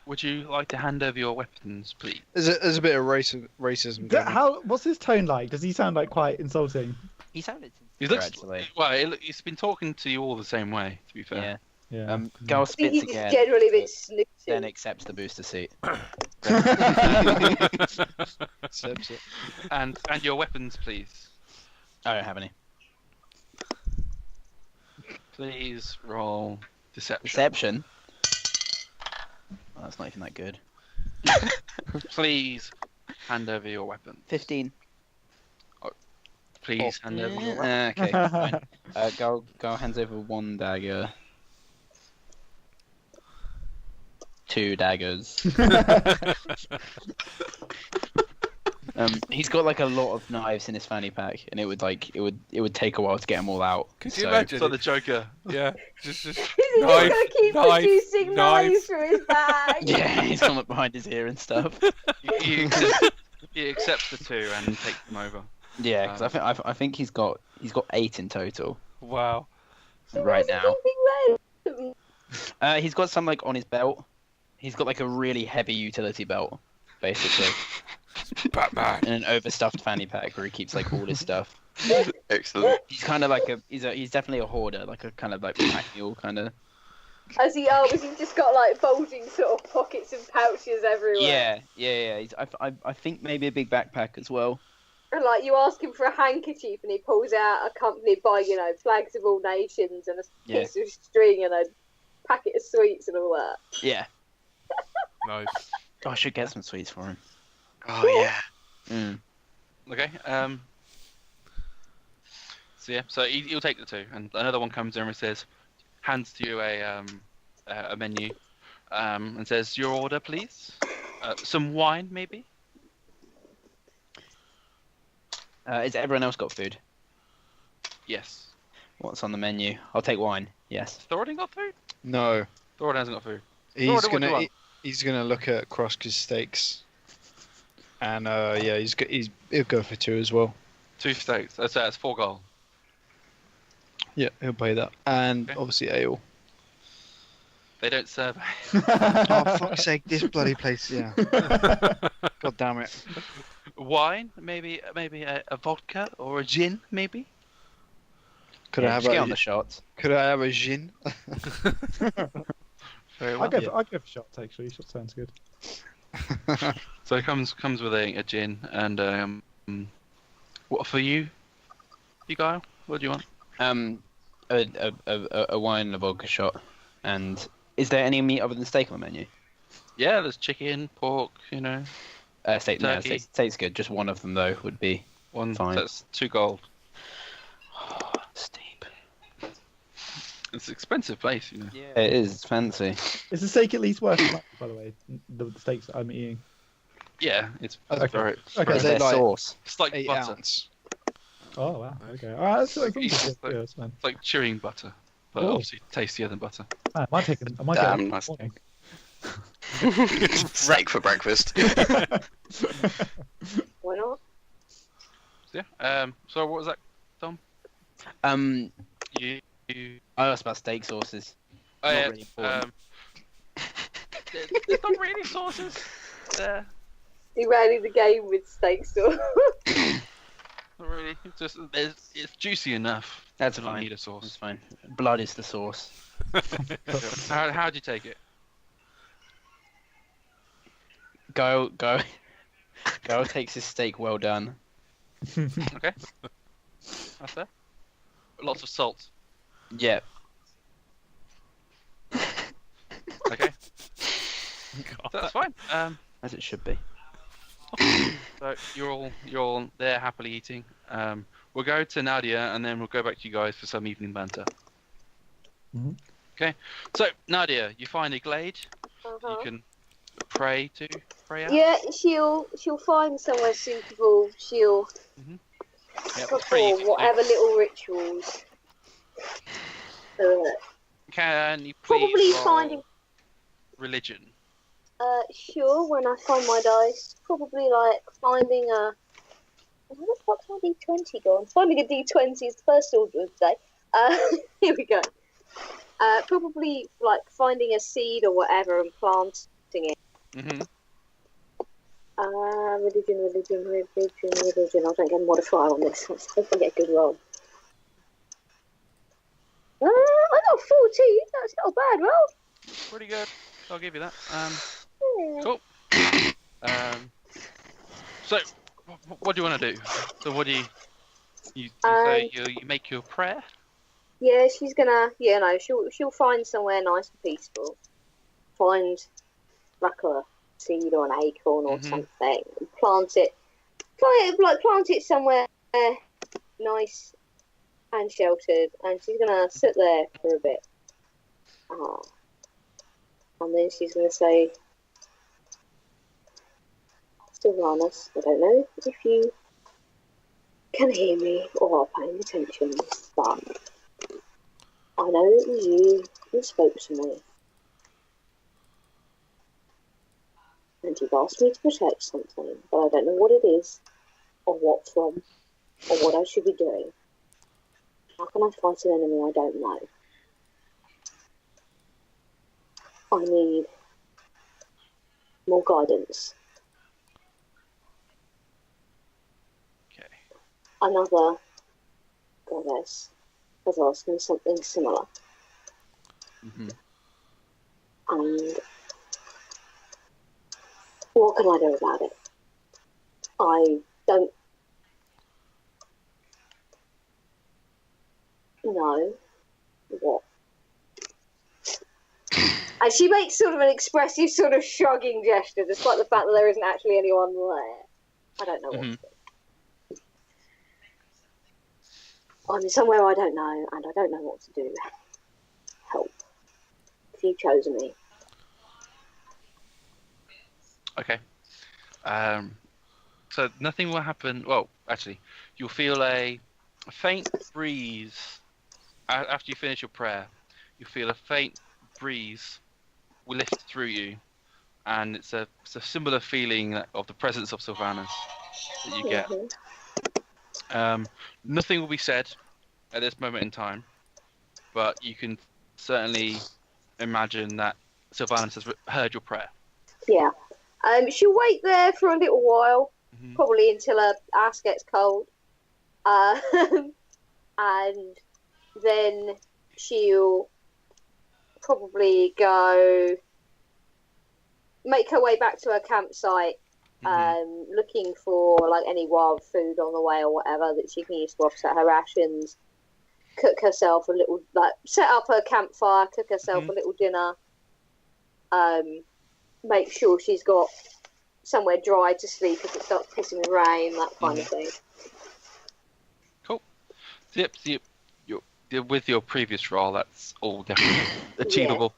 would you like to hand over your weapons, please?" There's a bit of racism going on. What's his tone like? Does he sound like quite insulting? He sounded He sincere, looks actually. well. He's been talking to you all the same way. To be fair. Yeah. Yeah. Gal I think spits he's again, just generally been snooty. then accepts the booster seat. Accepts it. And your weapons, please. I don't have any. Please roll deception. Deception? Oh, that's not even that good. Please hand over your weapon. 15. Please hand over your weapon. Okay, fine. Gal hands over 1 dagger. 2 daggers. He's got like a lot of knives in his fanny pack, and it would take a while to get them all out. Could you so- imagine? It's like the Joker. Yeah. Just Is he Knife, just going to keep knife, producing knife. knives from his bag? Yeah, he's got them behind his ear and stuff. He accepts the 2 and takes them over. Yeah, because I think he's got 8 in total wow. right now. Keeping them. He's got some like on his belt. He's got like a really heavy utility belt, basically, Batman. and an overstuffed fanny pack where he keeps like all his stuff. Excellent. He's kind of like he's definitely a hoarder, like a kind of like pack mule kind of. Has he just got like bulging sort of pockets and pouches everywhere? Yeah. I think maybe a big backpack as well. And like you ask him for a handkerchief and he pulls out accompanied by, flags of all nations and a piece of string and a packet of sweets and all that. Yeah. Nice. Oh, I should get some sweets for him. Oh yeah. Mm. Okay. So he'll take the 2, and another one comes in and says, hands to you a menu, and says, "Your order, please. Some wine, maybe." Is everyone else got food? Yes. What's on the menu? I'll take wine. Yes. Thoradin got food? No, Thoradin hasn't got food. he's What do you want? he's gonna look at Krusk's steaks, and he'll go for 2 as well. 2 steaks. That's 4 gold. Yeah, he'll pay that, and Okay. obviously ale. They don't serve. Oh fuck's sake! This bloody place. Yeah. God damn it. Wine, maybe a vodka or a gin, maybe. Could I Just have get on a the shots. Could I have a gin? Very I well. go for shots actually. Shots sounds good. So it comes with a gin and what for you? You Guile? What do you want? A wine and a vodka shot. And is there any meat other than steak on the menu? Yeah, there's chicken, pork, Steak, no, turkey. steak's good. Just one of them though would be One, fine. that's 2 gold. Steep. It's an expensive place, Yeah, it is. It's fancy. Is the steak at least worth the money, by the way? The steaks I'm eating. Yeah, it's Okay. very. Okay. Is it Their like sauce. It's like 8 butter. ounce? Oh wow. Okay. All right. That's Like, good. Yeah, that's fine. It's like chewing butter, but Oh. obviously tastier than butter. I might get it Damn this nice. morning. Steak for breakfast. Why not? Yeah. So what was that, Tom? You. I asked about steak sauces. Oh, Not yeah. really important. There's not really sauces there. You ran the game with steak sauce. Not really. It's just it's juicy enough. That's You don't fine. need a That's sauce. fine. Blood is the sauce. How'd you take it? Go. Guile takes his steak well done. Okay. That's fair. Lots of salt. Yeah. Okay. That's fine. As it should be. So you're all there happily eating. We'll go to Nadia and then we'll go back to you guys for some evening banter. Mhm. Okay. So Nadia, you find a glade. You Uh-huh. can pray out. Yeah, she'll find somewhere suitable. She'll Yep, perform whatever little rituals. Can you please Probably roll finding. religion? Sure. When I find my dice, probably like finding a. Where the fuck's my D20 gone? Finding a D20 is the first order of the day. Here we go. Probably like finding a seed or whatever and planting it. Mm-hmm. Religion. I don't get a modifier on this. Let's hope I get a good roll. I got 14. That's not a bad roll. Pretty good. I'll give you that. Yeah. Cool. So, what do you want to do? So, what do you say? You make your prayer. Yeah, she's gonna. Yeah, no, she'll find somewhere nice and peaceful. Find like a seed or an acorn or something. Plant it somewhere nice and sheltered, and she's gonna sit there for a bit. And then she's gonna say, Sylvanas, I don't know if you can hear me or are paying attention, but I know it was you who spoke to me. And you've asked me to protect something, but I don't know what it is, or what from, or what I should be doing. How can I fight an enemy I don't know? I need more guidance. Okay. Another goddess has asked me something similar. Mm-hmm. And what can I do about it? I don't know what. And she makes sort of an expressive sort of shrugging gesture, despite the fact that there isn't actually anyone there. I don't know what to do. I'm somewhere I don't know, and I don't know what to do. Help. If you've chosen me. Okay. So nothing will happen. Well, actually, you'll feel a faint breeze after you finish your prayer. You'll feel a faint breeze will lift through you, and it's a similar feeling of the presence of Sylvanas that you get. Nothing will be said at this moment in time, but you can certainly imagine that Sylvanas has heard your prayer. Yeah. She'll wait there for a little while, probably until her ass gets cold. And then she'll probably go make her way back to her campsite, looking for like any wild food on the way or whatever that she can use to offset her rations. Cook herself a little, like set up her campfire, cook herself a little dinner, make sure she's got somewhere dry to sleep if it starts pissing with rain, that kind of thing. Yep. With your previous role, that's all definitely achievable.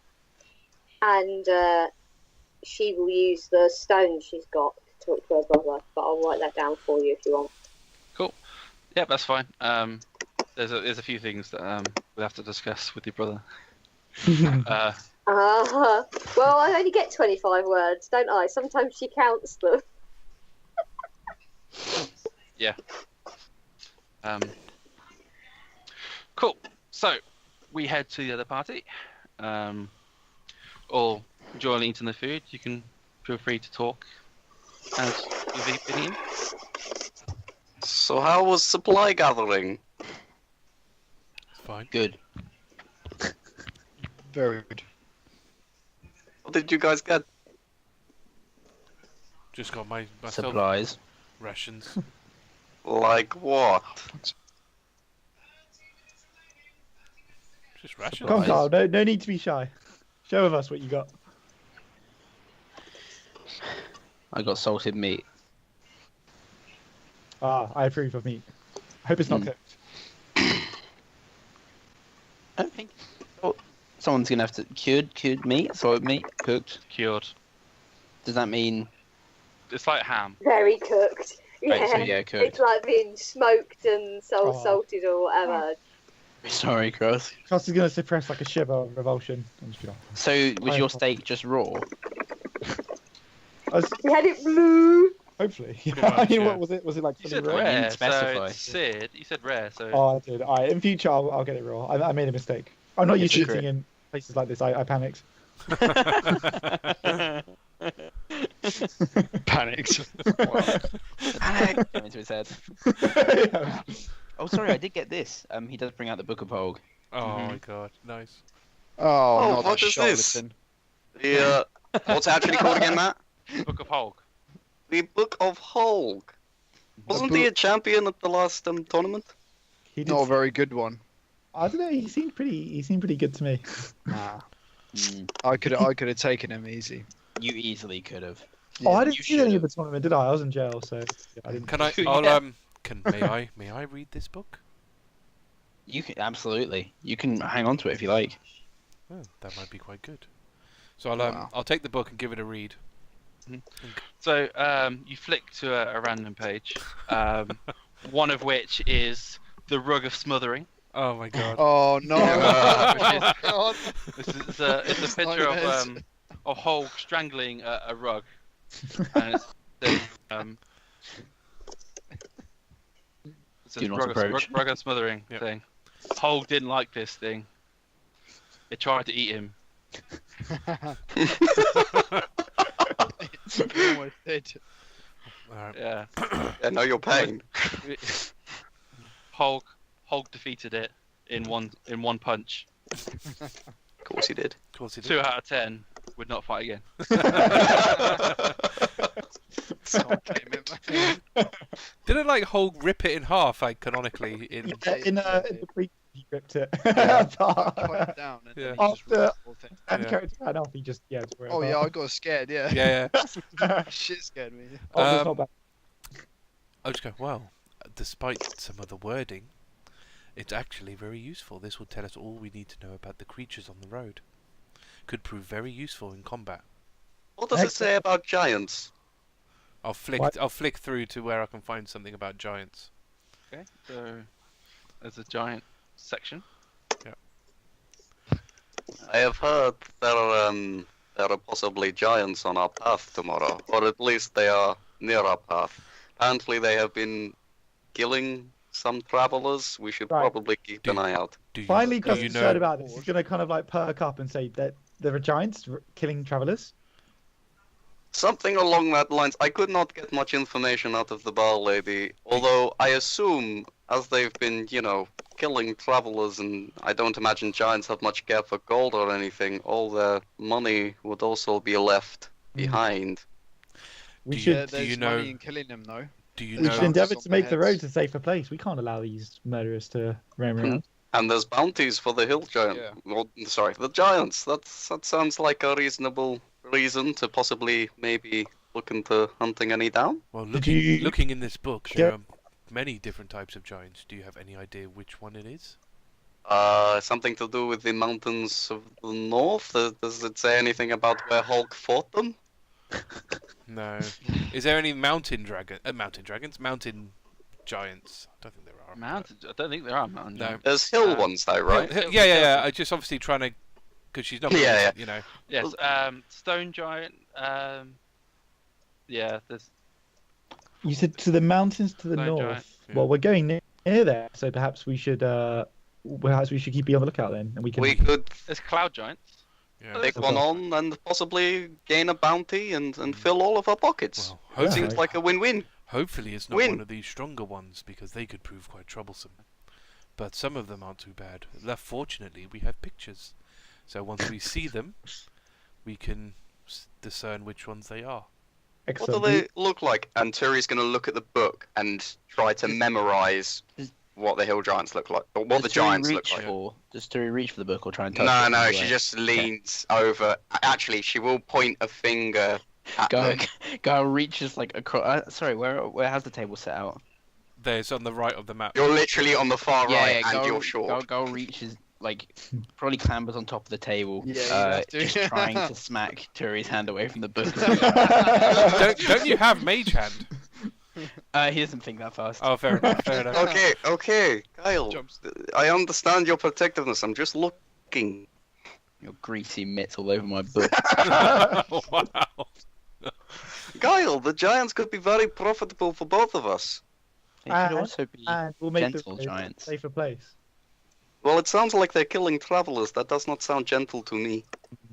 And she will use the stone she's got to talk to her brother, but I'll write that down for you if you want. Cool. Yep, that's fine. There's a few things that we'll have to discuss with your brother. Well, I only get 25 words, don't I? Sometimes she counts them. Yeah. Cool. So, we head to the other party. Or during eating the food, you can feel free to talk as your opinion. So how was supply gathering? It's fine. Good. Very good. What did you guys get? Just got myself Supplies. rations. Like what? Just rations. Come on, Carl. No need to be shy. Show us what you got. I got salted meat. I approve of meat. I hope it's not cooked. I don't think. Oh, someone's gonna have to cured meat, salted meat, cooked. Cured. Does that mean? It's like ham. Very cooked. Yeah. Right, so yeah, cooked. It's like being smoked and salted or whatever. Sorry, Krusk. Krusk is going to suppress like a shiver of revulsion. So was your steak just raw? We had it blue. Hopefully. Pretty I much, mean, yeah. what was it? Was it like You fully said raw? You didn't rare, so specify. it's Sid. You said rare, so... Oh, I did. Alright, in future I'll get it raw. I made a mistake. I'm not used to secret. eating in places like this. I panicked. Panicked. Panic! Came into his head. Yeah. Oh, sorry, I did get this. He does bring out the Book of Holg. Oh my god, nice. Oh, not what that is this? charlatan. The what's it actually called again, Matt? Book of Holg. The Book of Holg. Wasn't he a champion at the last tournament? He did. Not a very good one. I don't know. He seemed pretty good to me. Nah. I could have taken him easy. You easily could have. Oh, I you didn't see any should've. of the tournament, did I? I was in jail, so yeah, I didn't. Can I? Yeah. I'll may I read this book? You can absolutely. You can hang on to it if you like. Oh, that might be quite good. So Wow. I'll take the book and give it a read. So, you flick to a random page, one of which is the Rug of Smothering. Oh my god. Oh no! God. It's a picture Nightmares. of Holg strangling a rug, and it says Do not rug approach. rug of Smothering Yep. thing. Holg didn't like this thing. It tried to eat him. Almost did. Alright. Yeah. I know your pain. Holg defeated it in one punch. Of course he did. Of course he did. 2 out of 10 would not fight again. Someone came in, man. Didn't like Holg rip it in half, like canonically in. Yeah, in the pre, he ripped it. Cut it down and Yeah. then he just ripped the whole thing. And Yeah. character ran off. He just tore it Oh yeah, I apart. got scared. Yeah. Yeah. Shit scared me. Oh, that's not bad. I just go, well, despite some of the wording, it's actually very useful. This will tell us all we need to know about the creatures on the road. Could prove very useful in combat. What does it say about giants? I'll flick through to where I can find something about giants. Okay, so there's a giant section. I have heard there are possibly giants on our path tomorrow, or at least they are near our path. Apparently they have been killing some travelers. We should Right. probably keep an eye out. Do you, Finally, do Chris you has know? heard about this. He's going to kind of like perk up and say that there are giants killing travelers. Something along that lines. I could not get much information out of the bar lady, although I assume, as they've been, killing travelers, and I don't imagine giants have much care for gold or anything, all their money would also be left behind. We Do should Yeah, do there's you know- money in killing them though. Do you we should know? endeavour on to their make the heads. roads a safer place. We can't allow these murderers to roam around. And there's bounties for the hill giant. Yeah. Well, sorry, the giants. That sounds like a reasonable reason to possibly maybe look into hunting any down? Well, Did you- looking in this book, Yeah. there are many different types of giants. Do you have any idea which one it is? Something to do with the mountains of the north? Does it say anything about where Holg fought them? No. Is there any mountain dragons? Mountain giants? I don't think there are. Mountains? I don't think there are mountains. No. There's hill ones though, right? Yeah. I just obviously trying to, because she's not. Yeah, You know. Yes. Stone giant. Yeah. There's. You said to the mountains to the No, north. giant. Yeah. Well, we're going near there, so perhaps we should keep be on the lookout then, and we can. We could There's cloud giants. Yeah. take one on and possibly gain a bounty and fill all of our pockets. Well, Yeah. hopefully, Seems like a win-win. hopefully it's not Win. one of these stronger ones because they could prove quite troublesome. But some of them aren't too bad. Fortunately, we have pictures, so once we see them, we can discern which ones they are. What do Excellent. they look like? And Turi's going to look at the book and try to memorize what the hill giants look like, or what the giants look like. Does Turi reach for the book or try and touch No, it? no, anyway? she just leans over. Actually, she will point a finger at them. Guile reaches like across. Sorry, where has the table set out? There's on the right of the map. You're literally on the far right, and you're short. Guile reaches like probably clambers on top of the table, Yeah, you have to. just trying to smack Turi's hand away from the book. don't you have mage hand? He doesn't think that fast. Oh, fair enough. Fair enough. Okay, Guile. Jumps. I understand your protectiveness. I'm just looking. Your greasy mitts all over my book. Wow. Guile, the giants could be very profitable for both of us. They should also be. And we'll make gentle the giants. safer place. Well, it sounds like they're killing travelers. That does not sound gentle to me.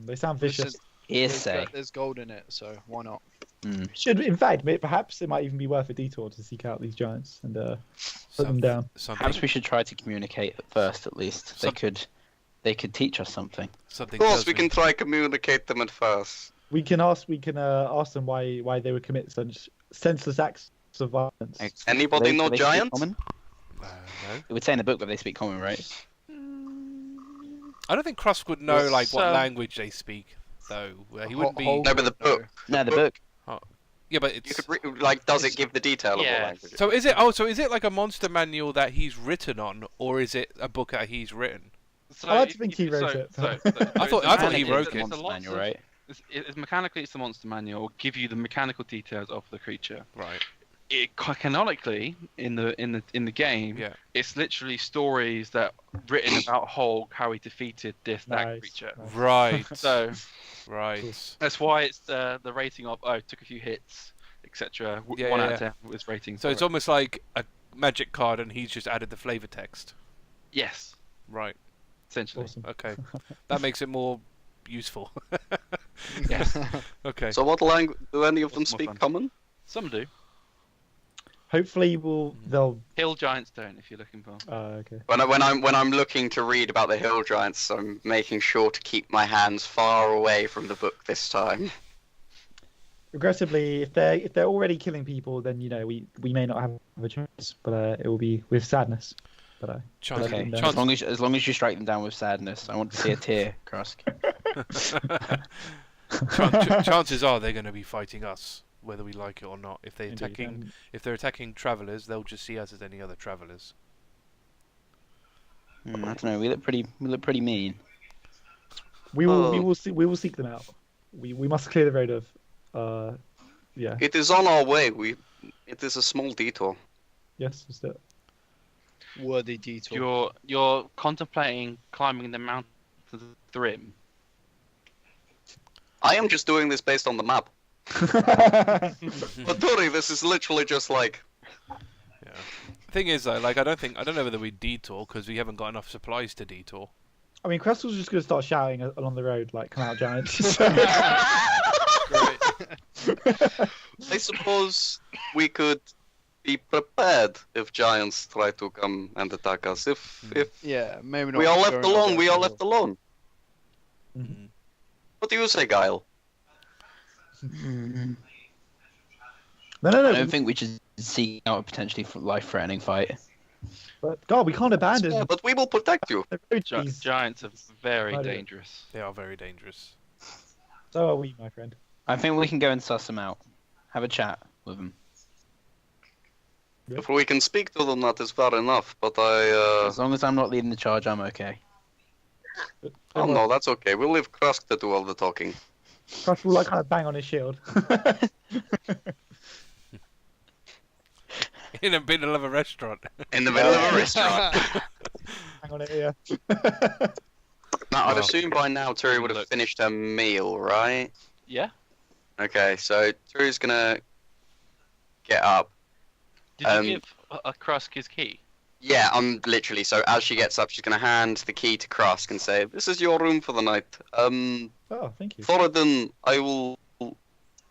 They sound Listen, vicious. Hearsay. there's gold in it, so why not? Should, in fact, perhaps it might even be worth a detour to seek out these giants and put them down. Perhaps we should try to communicate first, at least. They could teach us something. Something Of course, tells we me- can try communicate them at first. We can ask them why they would commit such senseless acts of violence. Anybody Do know they speak giant? common? No. It would say in the book that they speak common, right? I don't think Krusk would know like what So- language they speak, though. He wouldn't be. No, but the book. No, the book. Yeah, but You it's. could does it give the detail of what Yes. language? So is it? Oh, so is it like a monster manual that he's written on, or is it a book that he's written? So I like to think he wrote it. I thought he wrote it. It's a Monster lot manual, of- right? It's mechanically, it's the monster manual. Give you the mechanical details of the creature. Right. Canonically, in the game, Yeah. it's literally stories that written about Holg, how he defeated that Nice, creature. nice. Right. So Right. that's why it's the rating of took a few hits, etc. Yeah, 1 yeah, out of 10 was rating. So for it's it. almost like a magic card, and he's just added the flavor text. Yes, Right. essentially. Awesome. Okay. That makes it more useful. Yes, Okay. So what language do any of them What's more speak fun? common? some do. Hopefully, they'll. Hill giants don't, if you're looking for. Okay. When I'm looking to read about the hill giants, I'm making sure to keep my hands far away from the book this time. Aggressively, if they're already killing people, then we may not have a choice, but it will be with sadness. But Chance, Okay. no. chance, As long as you strike them down with sadness, I want to see a tear, Krusk. chances are they're going to be fighting us, whether we like it or not. If indeed, they're attacking travelers, they'll just see us as any other travelers. I don't know. We look pretty mean. we will seek them out. We must clear the road of. Yeah. It is on our way. It is a small detour. Yes. That's it. Worthy detour. You're contemplating climbing the mountain to the Thrim. I am just doing this based on the map. But Tori, this is literally just like Yeah. Thing is, though, like I don't know whether we detour because we haven't got enough supplies to detour. I mean, Crystal's just gonna start shouting along the road, like, "Come out, giants!" I suppose we could be prepared if giants try to come and attack us. If Yeah, maybe not. we are left going alone, up we that are hill. left alone. Mhm. What do you say, Guile? No. I don't think we should seek out a potentially life-threatening fight. But God, we can't abandon Yeah, but we will protect you. the road. These- Giants are very Right. dangerous. They are very dangerous. So are we, my friend. I think we can go and suss them out. Have a chat with them. If we can speak to them, that is fair enough. But I. As long as I'm not leading the charge, I'm okay. Oh no, that's okay. We'll leave Krusk to do all the talking. Krusk will like kind of bang on his shield. In the middle of a restaurant. In the middle of a restaurant. Hang on it, yeah. Now, I'd assume by now Turi would have finished her meal, right? Yeah. Okay, so Turi's gonna get up. Did you give a Krusk his key? Yeah, I'm literally. So as she gets up, she's gonna hand the key to Krusk and say, "This is your room for the night. Oh, thank you. Thoradin, I will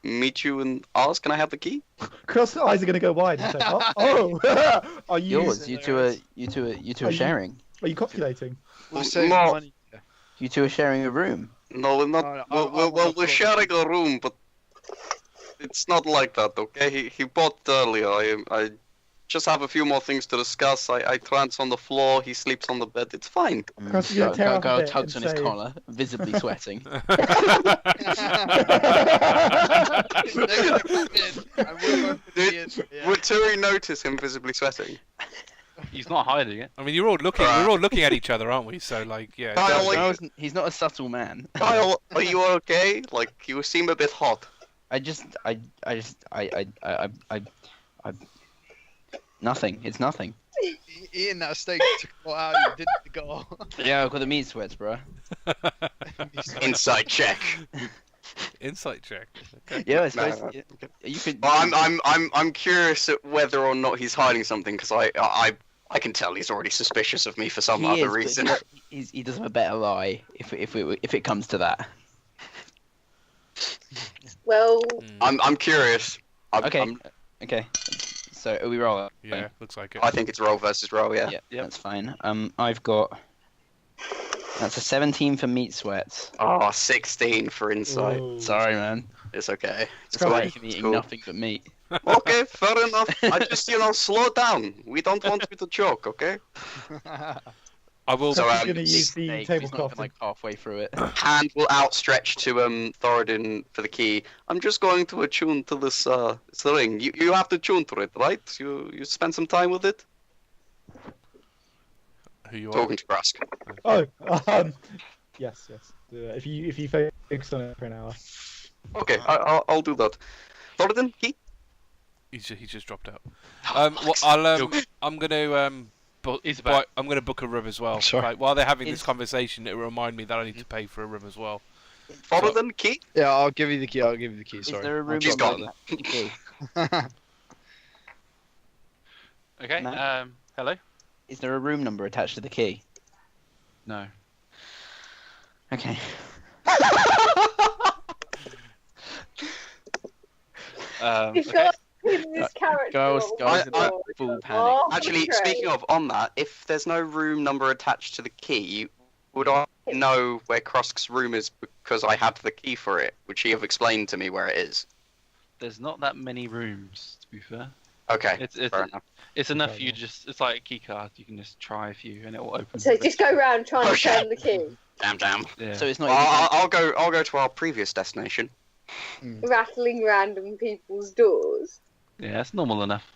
meet you and ask. Can I have the key?" Krusk's eyes are going to go wide and say, "Oh, are you? Yours. You two are sharing. Are you copulating? We're saving No. money. You two are sharing a room. No, we're not. Well, we're sharing a room, but it's not like that, okay? He bought earlier. I just have a few more things to discuss. I trance on the floor. He sleeps on the bed. It's fine. Krusk is going to tear up a Guile bit tugs on and his say- collar, visibly sweating. Would Turi notice him visibly sweating? He's not hiding it. I mean, you're all looking. We're all looking at each other, aren't we? So, like, yeah. Guile, He's not a subtle man. Kyle, are you okay? Like, you seem a bit hot. Nothing. It's nothing. Eating that steak took a while out. You didn't go. Yeah, I've got the meat sweats, bro. Insight check. Insight check. Okay. Yeah, I suppose. No, Yeah. You could. Well, I'm curious at whether or not he's hiding something because I can tell he's already suspicious of me for some He other is, but reason. he does have a better lie if it comes to that. Well, I'm curious. Okay. So are we rolling? Yeah, looks like it. I think it's roll versus roll. Yeah. Yeah, that's fine. I've got. That's a 17 for meat sweats. Oh, 16 for insight. Whoa. Sorry, man. It's okay. It's cool. like him eating cool. nothing but meat. Okay, fair enough. I just slow down. We don't want you to choke, okay? I will. So, Krusk is going to use the Snake, he's not tablecloth. even, like halfway through it. Hand will outstretch to Thoradin for the key. I'm just going to attune to this ring. You have to tune to it, right? You spend some time with it. Who you are? Talking to Krusk. Oh, yes. If you focus on it for an hour. Okay, I'll do that. Thoradin, key. He's just dropped out. Well, I'm gonna He's back. I'm gonna book a room as well. Sorry. Like, while they're having this It's- conversation, it will remind me that I need to pay for a room as well. Thoradin, key. Yeah, I'll give you the key. Sorry. Is there a room? She's gone. Okay. No. Hello. Is there a room number attached to the key? No. Okay. you've Okay. got this character. Guile's on got the board. full panic. Oh, Actually, great. speaking of on that, if there's no room number attached to the key, would I know where Krusk's room is because I have the key for it? Would she have explained to me where it is? There's not that many rooms, to be fair. Okay, fair enough. It's enough. Okay, You yeah. just. It's like a key card. You can just try a few, and it will open. So just go around trying Oh, to shit. turn the key, Damn. Yeah. So it's not. I'll go to our previous destination. rattling random people's doors. Yeah, it's normal enough.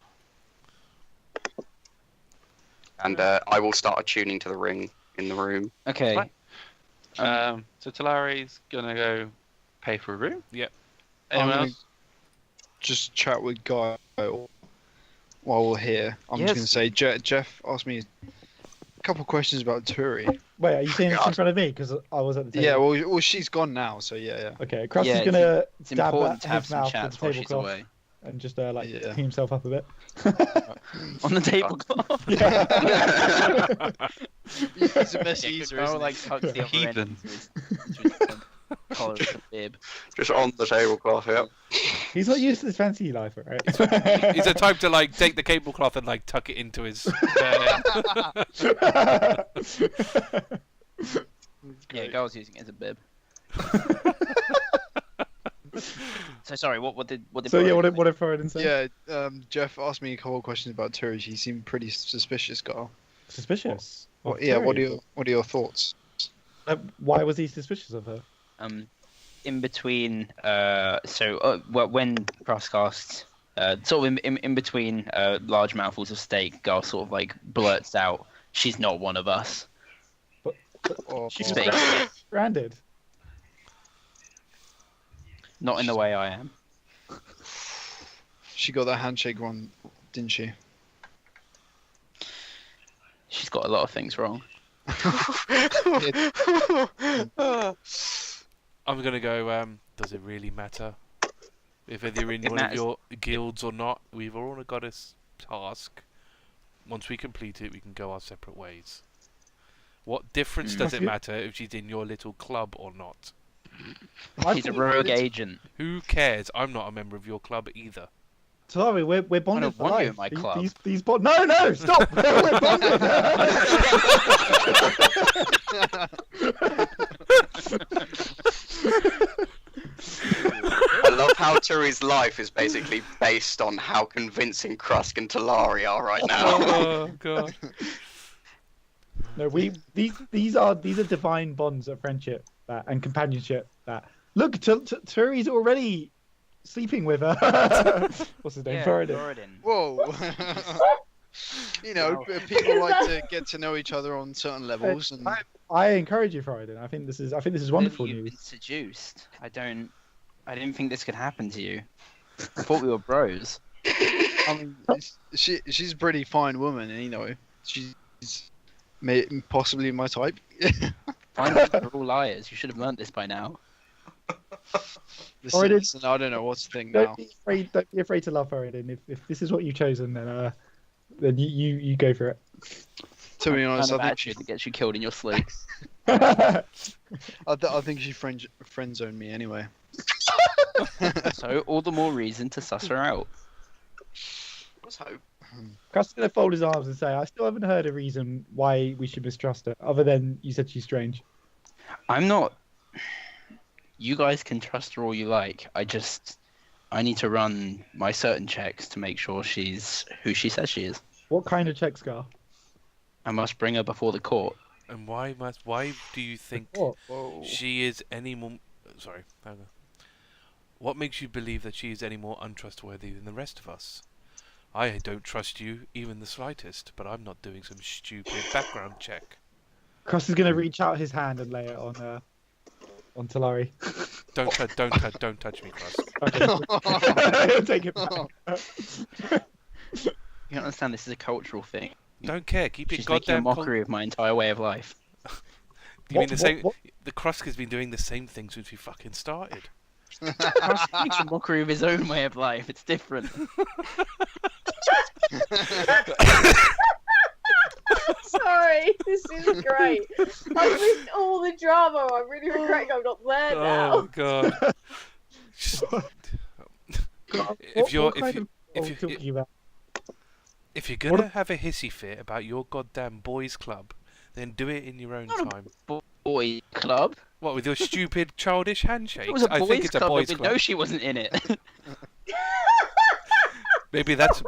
And I will start attuning to the ring in the room. Okay. Right. So Talari's gonna go pay for a room. Yep. Anyone I'm else? Just chat with Guile while we're here. I'm Yes. just going to say, Jeff asked me a couple questions about Turi. Wait, are you saying this in God. front of me? Because I was at the table. Yeah, well, she's gone now, so yeah. Okay, Krusk Yeah, is gonna It's dab important that to have his some mouth chats with while the she's tablecloth away. and just Yeah. clean himself up a bit. On the tablecloth. Yeah. He's a messy eater, Guile isn't like he? tucks the other end Heathen. into his collar with a bib. Just on the tablecloth, yeah. He's not used to this fancy life, right? He's the type to like take the tablecloth and like tuck it into his. Yeah, Guile's using it as a bib. So sorry, what did So yeah, Thoradin what did Thoradin say? Yeah, Jeff asked me a couple of questions about Turi. He seemed pretty suspicious, Guile. Suspicious. What Of are Turi? your thoughts? Why was he suspicious of her? in between. When Krusk casts, sort of in between large mouthfuls of steak, Guile sort of like blurts out, "She's not one of us." She's Speak. stranded. Not in the way I am. She got that handshake wrong, didn't she? She's got a lot of things wrong. I'm gonna go. Does it really matter if they're in one of your guilds or not? We've all got a task. Once we complete it, we can go our separate ways. What difference does it matter if she's in your little club or not? She's a rogue agent. Who cares? I'm not a member of your club either. Sorry, we're bonded for want you life. in my club. No, stop! We're bonded. I love how Turi's life is basically based on how convincing Krusk and Talari are right now. Oh god. No, these are divine bonds of friendship and companionship. That look, Turi's already sleeping with what's his name? Thoradin. Whoa. People like to get to know each other on certain levels, and I encourage you, Thoradin. I think this is wonderful You've news. been seduced. I didn't think this could happen to you. I thought we were bros. I mean, she's a pretty fine woman, and she's possibly my type. Fine people are all liars. You should have learned this by now. Listen, I don't know what's the thing now. Don't be afraid to love Thoradin. If this is what you've chosen, then you go for it. To be honest, Kind of I think attitude that gets you killed in your sleep. I think she friend zoned me anyway. So all the more reason to suss her out. Let's hope. Krusk's gonna fold his arms and say, "I still haven't heard a reason why we should mistrust her, other than you said she's strange." I'm not. You guys can trust her all you like. I need to run my certain checks to make sure she's who she says she is. What kind of checks, Gar? I must bring her before the court. And why do you think she is any more? Sorry, hang on. What makes you believe that she is any more untrustworthy than the rest of us? I don't trust you even the slightest, but I'm not doing some stupid background check. Krusk is gonna reach out his hand and lay it on Talari. Don't touch me, Krusk. Okay. He'll take it back. You don't understand. This is a cultural thing. Don't care. Keep it She's making a goddamn. mockery of my entire way of life. You mean the same? What? The Krusk has been doing the same thing since we fucking started. Krusk makes a mockery of his own way of life. It's different. Sorry, this is great. I've missed all the drama. I'm really regretting I'm not there now. Oh god. If you're gonna have a hissy fit about your goddamn boys' club, then do it in your own time. Boy club. What, with your stupid childish handshakes? It was a boys' I think it's club. a boys' We club. know she wasn't in it. Maybe that's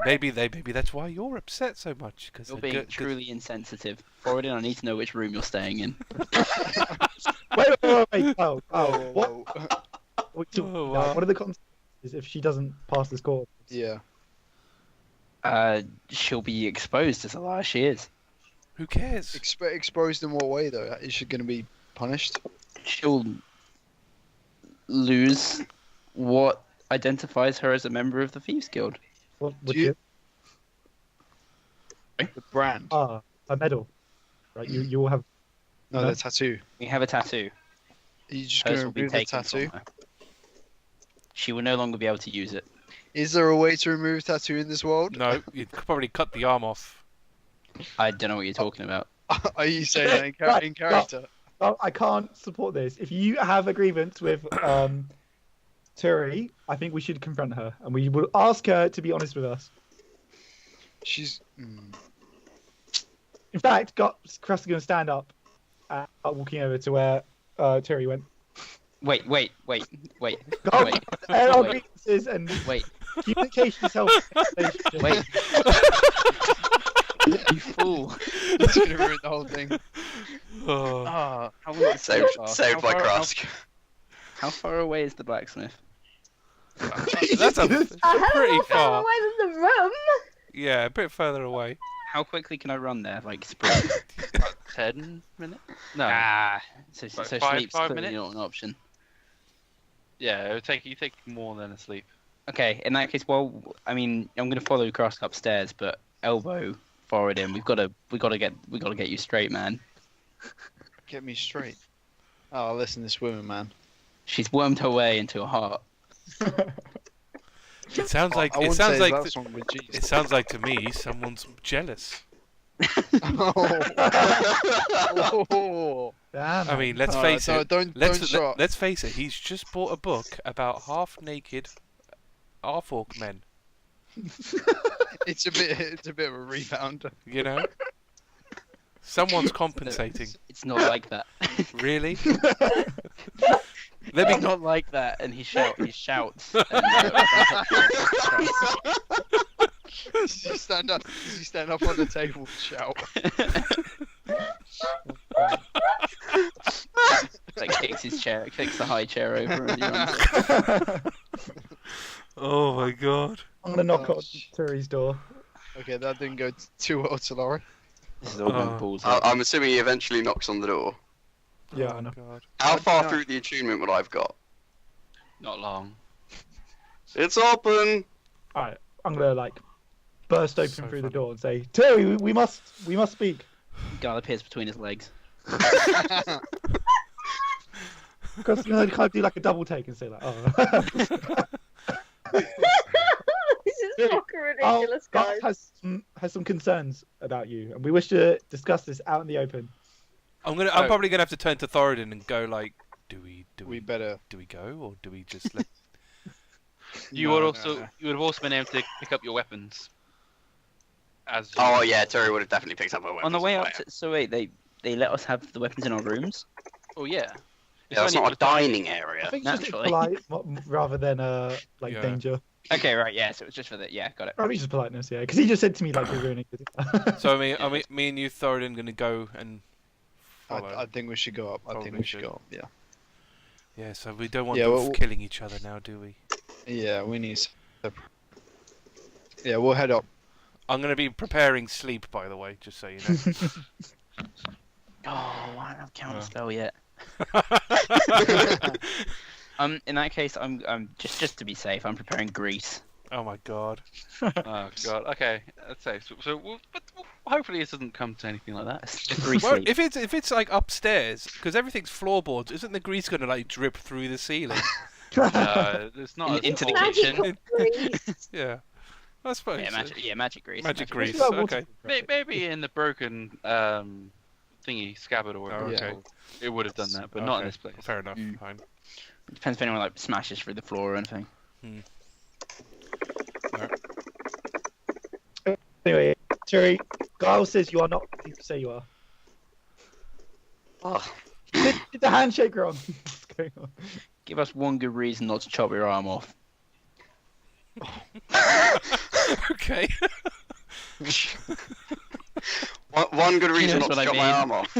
why you're upset so much. Because You're being truly insensitive. Thoradin, I need to know which room you're staying in. Wait. Whoa. What are the consequences if she doesn't pass this course? Yeah. She'll be exposed as a liar. She is. Who cares? Exposed in what way, though? Is she going to be punished? She'll lose what identifies her as a member of the Thieves Guild. What would Do you- you? The brand? A medal. Right, you will have. No, no. the tattoo. We have a tattoo. Are you just Hers going will to be remove the taken tattoo? from her. She will no longer be able to use it. Is there a way to remove tattoo in this world? No, you'd probably cut the arm off. I don't know what you're talking about. Are you saying that in character? Oh, I can't support this. If you have a grievance with Turi, I think we should confront her, and we will ask her to be honest with us. She's. In fact, Krusk is going to stand up, walking over to where Turi went. Wait. Go, Wait. air our Wait. grievances and Wait. communication self. Wait. You fool. It's going to ruin the whole thing. Oh. How will it Saved start? by How far- Krusk. How far away is the blacksmith? That's A pretty hell of a far far. away than the room. Yeah, a bit further away. How quickly can I run there? Like sprint? 10 minutes? No. So Like sleep's 5 clearly minutes? not an option. Yeah, it would take you more than a sleep. Okay, in that case, well, I mean, I'm gonna follow Krusk upstairs, but elbow forward in. We gotta get you straight, man. Get me straight. Oh, listen, this woman, man. She's wormed her way into a heart. It sounds like I it wouldn't sounds say like that's one with it Jesus. sounds like to me someone's jealous. Oh. Damn. I mean, let's No, face no, it. don't start. Let's face it. He's just bought a book about half-naked Half-Orc men. It's a bit of a rebound. You know. Someone's compensating. It's not like that. Really? Let me It's not like that. And he shouts. And, Does he stand up on the table and shout? like kicks the high chair over and he runs. Oh my god. I'm gonna knock on Turi's door. Okay, that didn't go too well, Talari. This is all going balls. I'm assuming he eventually knocks on the door. Yeah, Oh I know. god. How far no. through the attunement would I've got? Not long. It's open! Alright, I'm gonna like burst open So through the funny. door and say, Terry, we must speak. Guile appears between his legs. Because you know, kind of do like a double take and say like, oh. This is fucking ridiculous, Guile guys. has some concerns about you, and we wish to discuss this out in the open. I'm Oh. probably gonna have to turn to Thoradin and go like, do we We better. go or do we just let? You would have also been able to pick up your weapons. As Oh yeah, Terry would have definitely picked up a weapon. On the way up, so wait, they let us have the weapons in our rooms? Oh yeah. Yeah, that's not a dining area. I think it's just Naturally. polite rather than like Yeah. danger. Okay, right, yeah, so it was just for the... Yeah, got it. Probably just politeness, yeah. Because he just said to me like you're ruining it. So I mean, me and you, Thoradin, gonna go and follow. I think we should go up. I think Probably we should should. go up. Yeah. Yeah, so we don't want Yeah, them well- killing each other now, do we? Yeah, we need. Yeah, we'll head up. I'm gonna be preparing sleep, by the way, just so you know. Oh, I don't have counter spell yet. In that case, I'm just to be safe, I'm preparing grease. Oh my god. Oh god. Okay. That's safe. But hopefully it doesn't come to anything like that. A grease Well, sleep. if it's like upstairs, because everything's floorboards, isn't the grease gonna like drip through the ceiling? It's not Into the as kitchen. cold. Magical grease. Yeah, I suppose. Magic grease. Magic grease. It's about Okay. Maybe in the broken thingy scabbard or whatever Oh, it's okay. called, it would have done that, but not in Okay, this place. Fair enough. Mm. Fine. Depends if anyone like smashes through the floor or anything. Anyway, Terry, Guile says you are not who you say you are. Oh, Did the handshake wrong? What's going on? Give us one good reason not to chop your arm off. Okay. one good reason knows not to what I chop my mean. arm off.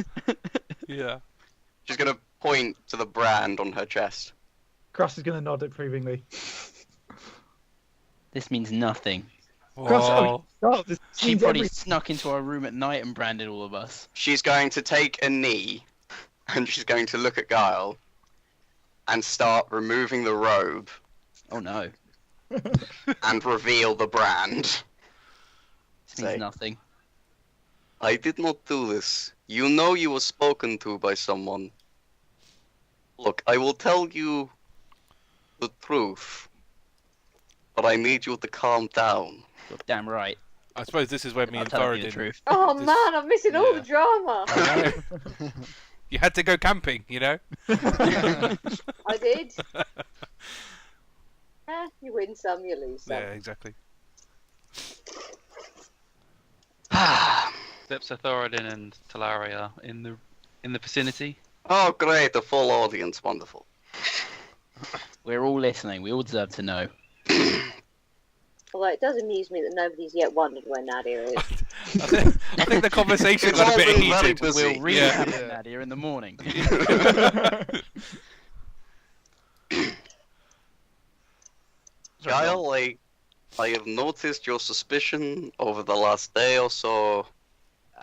Yeah. She's gonna point to the brand on her chest. Krusk is going to nod approvingly. This means nothing. Whoa. Oh, this She means probably every- snuck into our room at night and branded all of us. She's going to take a knee, and she's going to look at Guile, and start removing the robe, Oh no. and reveal the brand. This means Say. nothing. I did not do this. You know you were spoken to by someone. Look, I will tell you the truth, but I need you to calm down. You're damn right. I suppose this is where me I'll and tell you the Thoradin. truth. Oh This- man, I'm missing all yeah. the drama. I know. You had to go camping, you know. I did. You win some, you lose some. Yeah, exactly. Except so Thoradin and Talari are in the vicinity. Oh, great, a full audience, wonderful. We're all listening. We all deserve to know. Although it does amuse me that nobody's yet wondered where Nadia is. I think the conversation It's got a all bit been very heated. busy. We'll Yeah. recap Yeah. Nadia in the morning. Guile, I have noticed your suspicion over the last day or so,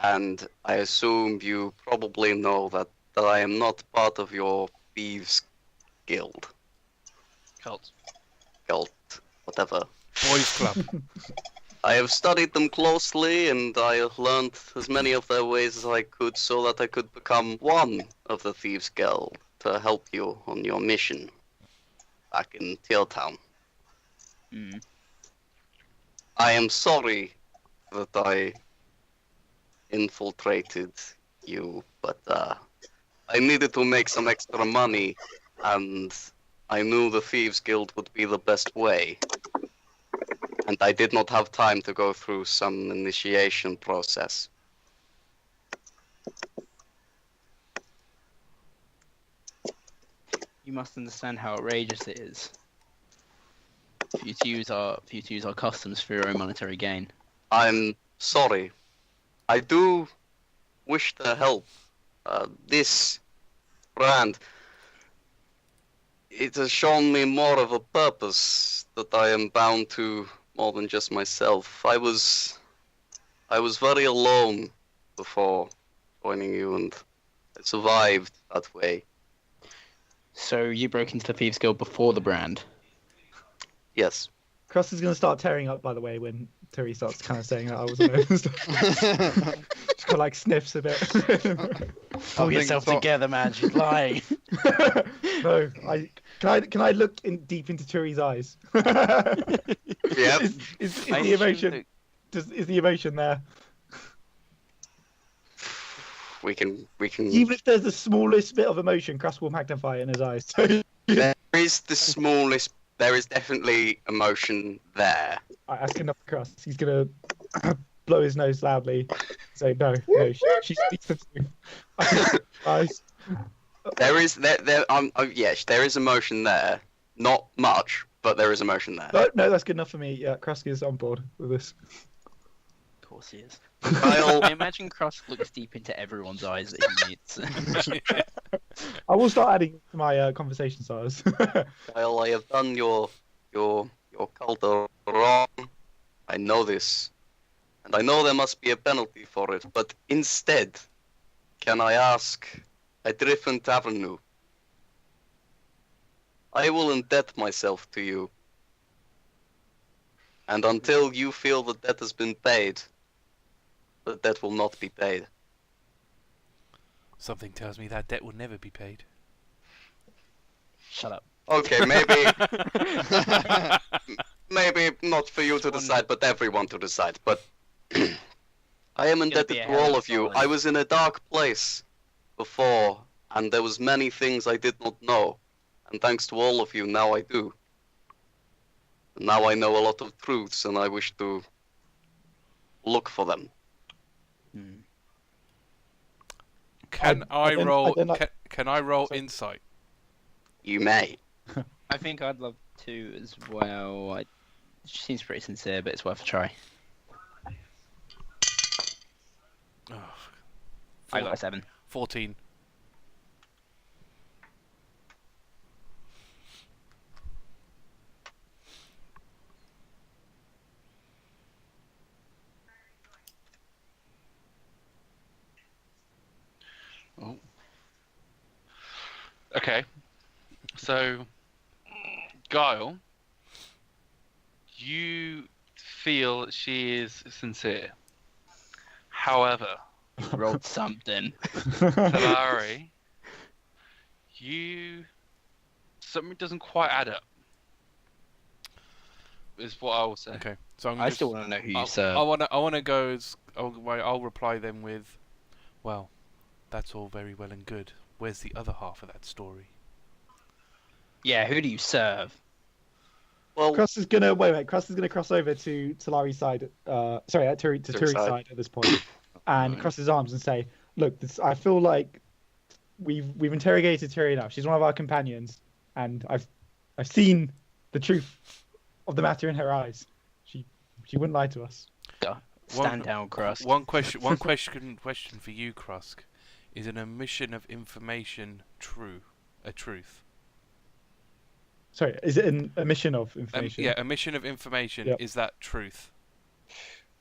and I assume you probably know that I am not part of your thieves guild. Cult. Guild, whatever. Boys Club. I have studied them closely, and I learned as many of their ways as I could so that I could become one of the Thieves Guild to help you on your mission back in Teal Town. I am sorry that I infiltrated you, but I needed to make some extra money, and I knew the Thieves Guild would be the best way. And I did not have time to go through some initiation process. You must understand how outrageous it is for you to use our customs for your own monetary gain. I'm sorry. I do wish to help. This brand, it has shown me more of a purpose that I am bound to more than just myself. I was very alone before joining you, and I survived that way. So you broke into the Thieves Guild before the brand? Yes. Krusk is going to start tearing up, by the way, when Turi starts kind of saying that I was alone and stuff. Just kind of like sniffs a bit. Pull yourself together, man. She's lying. No, can I look deep into Turi's eyes? Yep. Is the emotion? Is the emotion there? We can. Even if there's the smallest bit of emotion, Krusk will magnify it in his eyes. There is the smallest. There is definitely emotion there. Alright, that's enough for Krusk. He's gonna blow his nose loudly. Say no. She speaks the truth. Eyes. There is yes, there is emotion there. Not much, but there is emotion there. No, that's good enough for me. Yeah, Krusk is on board with this. Of course he is. Guile, I imagine Krusk looks deep into everyone's eyes that he meets. I will start adding to my conversation starters. Guile, I have done your cult wrong. I know this, and I know there must be a penalty for it. But instead, can I ask a different avenue? I will indebt myself to you, and until you feel the debt has been paid, the debt will not be paid. Something tells me that debt will never be paid. Shut up. Okay, maybe not for you to decide, but everyone to decide. But I am indebted to all of you. I was in a dark place before, and there was many things I did not know. And thanks to all of you, now I do. Now I know a lot of truths, and I wish to look for them. Can I roll? like- Can I roll insight? You may. I think I'd love to as well. She seems pretty sincere, but it's worth a try. Oh, I got a 7. 14. Oh. Okay. So, Guile, you feel she is sincere. However, Rolled something. Talari, something doesn't quite add up. Is what I will say. Okay, so I still want to know who you serve. I want to go as I'll reply then with, well, that's all very well and good. Where's the other half of that story? Yeah, who do you serve? Well, Krusk is gonna Krusk is gonna cross over to Talari's side. Sorry, to Turi's side at this point, and cross his arms and say, "Look, I feel like we've interrogated Turi now. She's one of our companions, and I've seen the truth of the matter in her eyes. She wouldn't lie to us." Stand down, Krusk. One question for you, Krusk. Is an omission of information a truth? Sorry, is it an omission of information? Yeah, omission of information. Yep. Is that truth?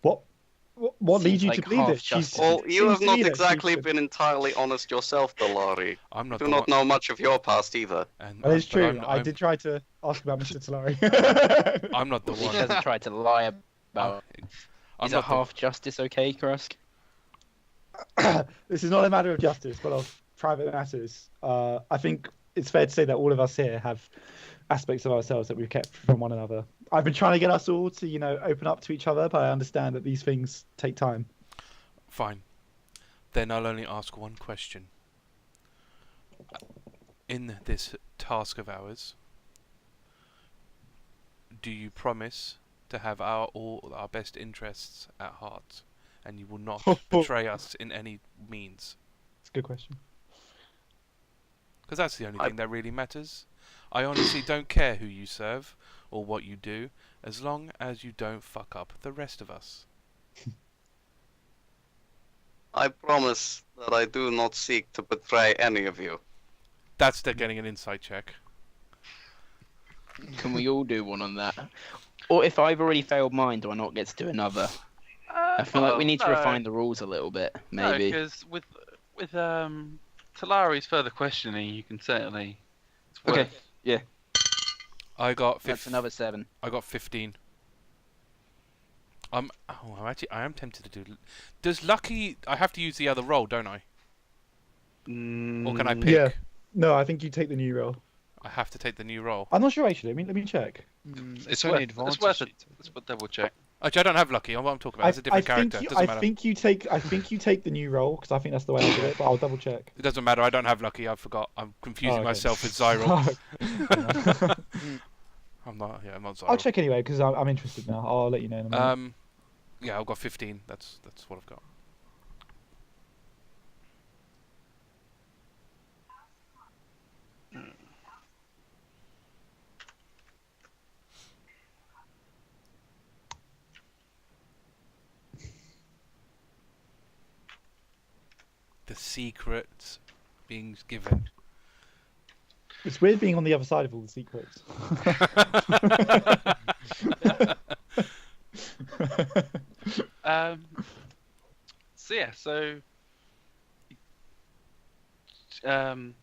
What leads Seems you like to believe half it? justice. Well, you seems have to not me that exactly she's- been entirely honest yourself, Talari. I'm You not. do the not one- know much of your past either. And That is but true. I I'm did try to ask about Mr. Talari. I'm not the He one. hasn't tried to lie about. I'm Is not a half justice okay, Krusk? This is not a matter of justice, but of private matters. I think it's fair to say that all of us here have aspects of ourselves that we've kept from one another. I've been trying to get us all to, open up to each other, but I understand that these things take time. Fine. Then I'll only ask one question. In this task of ours, do you promise to have all our best interests at heart, and you will not betray us in any means? It's a good question. Because that's the only thing that really matters. I honestly don't care who you serve or what you do, as long as you don't fuck up the rest of us. I promise that I do not seek to betray any of you. That's getting an insight check. Can we all do one on that? Or if I've already failed mine, do I not get to do another? I feel like we need to refine the rules a little bit, maybe. No, because with Talari's further questioning, you can certainly. It's worth- Okay, yeah, I got that's another 7. I got 15. I am tempted to do. Does lucky? I have to use the other roll, don't I? Or can I pick? Yeah. No, I think you take the new roll. I have to take the new roll. I'm not sure actually. Let me check. It's only It's advantage. worth it. Let's double check. Actually, I don't have lucky. What I'm talking about. It's a different character. Doesn't I matter. think you take the new roll because I think that's the way I did it. But I'll double check. It doesn't matter. I don't have lucky. I forgot. I'm confusing okay. myself with Zyril. I'm not. Yeah, I'm not Zyril. I'll check anyway because I'm interested now. I'll let you know in a minute. Yeah, I've got 15. That's what I've got. The secrets being given. It's weird being on the other side of all the secrets. So yeah,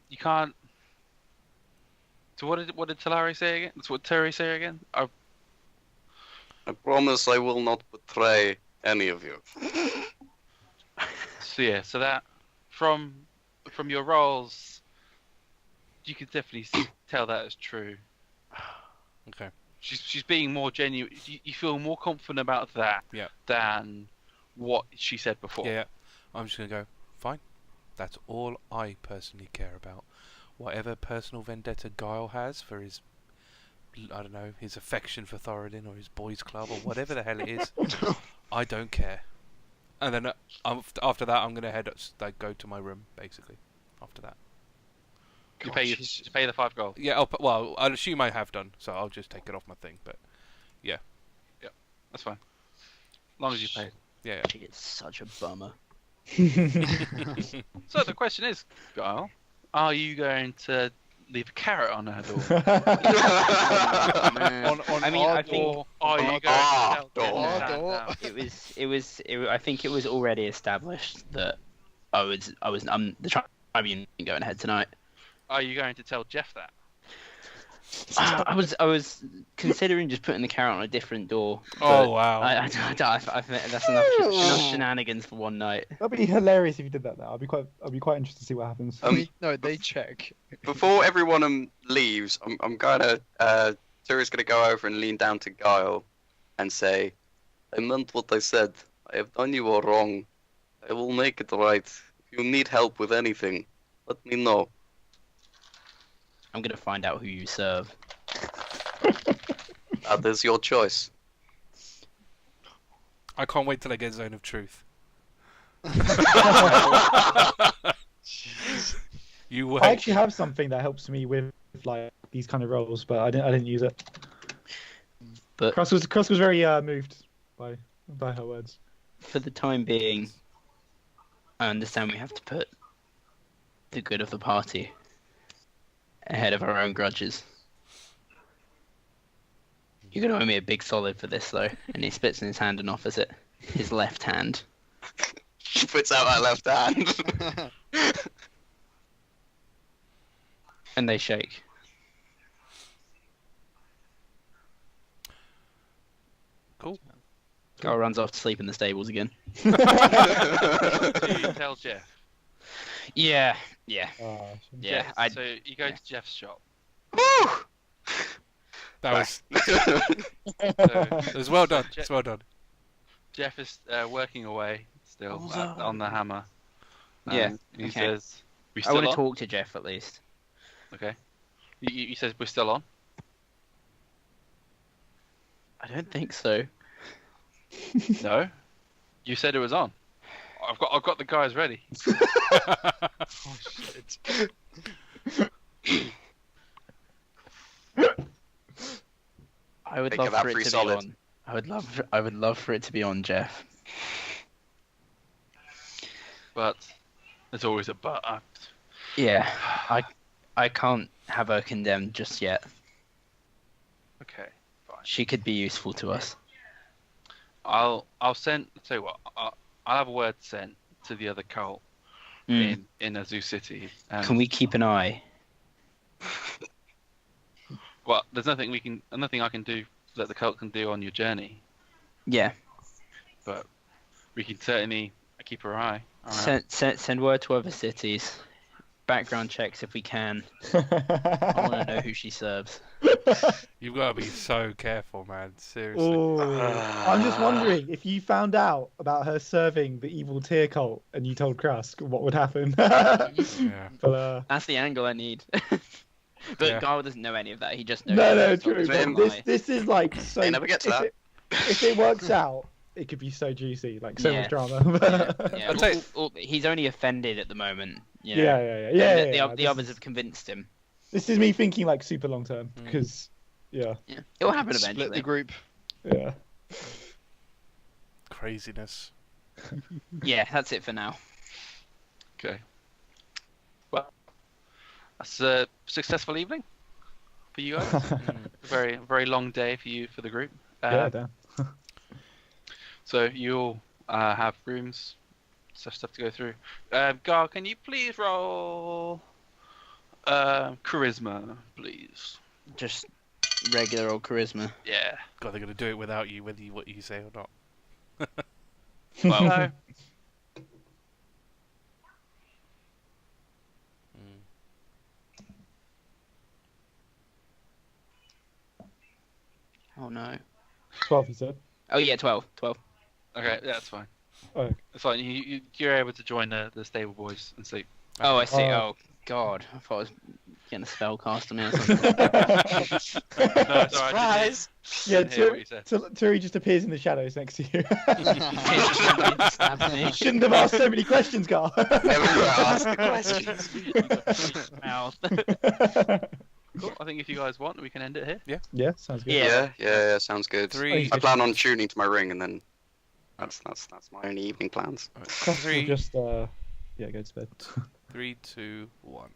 you can't. So what did Talari say again? That's what Terry say again. I promise I will not betray any of you. So yeah, so that from your roles, you could definitely tell that is true. Okay. She's being more genuine. You feel more confident about that than what she said before. Yeah. I'm just gonna go. Fine. That's all I personally care about. Whatever personal vendetta Guile has for his, I don't know, his affection for Thoradin or his boys' club or whatever the hell it is, I don't care. And then after that, I'm gonna go to my room basically. After that. You pay the 5 gold. Yeah. Well, I'll assume I have done, so I'll just take it off my thing. But yeah. That's fine. As long as you pay. Yeah. She is such a bummer. So the question is, Guile, are you going to leave a carrot on her door? I think Or are you going to tell door. Jen to stand down? I think it was already established that I'm the tribune going ahead tonight. Are you going to tell Jeff that? I was considering just putting the carrot on a different door. Oh but wow. I think that's enough shenanigans for one night. That'd be hilarious if you did that. Though I'd be quite interested to see what happens. No, they check. Before everyone leaves, I'm gonna Tura's gonna go over and lean down to Guile and say, I meant what I said. I have done you all wrong. I will make it right. If you need help with anything, let me know. I'm gonna find out who you serve. That is your choice. I can't wait till I get Zone of Truth. You wait. I actually have something that helps me with like these kind of roles, but I didn't use it. But Krusk was very moved by her words. for the time being, I understand we have to put the good of the party ahead of our own grudges. You're gonna owe me a big solid for this, though. And he spits in his hand and offers it. His left hand. She puts out her left hand. And they shake. Cool. Guile runs off to sleep in the stables again. Do you tell Jeff? Yeah. Oh, Yeah, Jeff, so you go to Jeff's shop. Woo! That was So, it was well done. Jeff- It's well done. Jeff is working away still Well on the hammer. Yeah, He okay. says, "We I still want to on?" talk to Jeff at least. Okay. He says, "We're still on." I don't think so. No. You said it was on. I've got the guys ready. Oh shit. I would Think love of that for it free to solid. be on. I would love for it to be on, Jeff. But there's always a but. Yeah, I can't have her condemned just yet. Okay, fine. She could be useful to us. I'll send. I'll tell you what. I'll have a word sent to the other cult in Azu City. Can we keep an eye? Well, there's nothing I can do that the cult can do on your journey, Yeah. but we can certainly keep our eye. Send word to other cities. Background checks if we can. I want to know who she serves. You've got to be so careful, man. Seriously. Oh, I'm just wondering if you found out about her serving the evil tier cult and you told Krusk, what would happen? Yeah. But, That's the angle I need. But Yeah. Guile doesn't know any of that. He just knows. no, she's true. not But lie. this is like so. They never get to if that. If it works out, it could be so juicy, like so Yeah. much drama. Yeah, I'll tell you- he's only offended at the moment. You know? yeah. The This others is- have convinced him. This is me thinking like super long term because, yeah. Yeah, it will happen Split the eventually. group. Yeah. Craziness. Yeah, that's it for now. Okay. Well, that's a successful evening for you guys. Very, very long day for you for the group. Yeah, damn. So you'll have rooms, stuff to go through. Gar, can you please roll charisma, please? Just regular old charisma. Yeah. God, they're gonna do it without you, whether what you say or not. Well, no. Oh no. 12, you said. Oh yeah, 12. Okay, that's fine. Oh. It's fine. You're able to join the stable boys and sleep. Oh, I see. Oh. Oh god, I thought I was getting a spell cast on me or something. No, it's alright. I didn't Yeah, hear what you said. Turi just appears in the shadows next to you. Stabs me. Shouldn't have asked so many questions, Carl. Never ask the questions. You got a huge mouth. Cool. I think if you guys want, we can end it here. Yeah, sounds good. Yeah. Yeah, sounds good. Three. I plan on tuning to my ring, and then that's my only evening plans. Krusk will Three. just, yeah, go to bed. 3, 2, 1.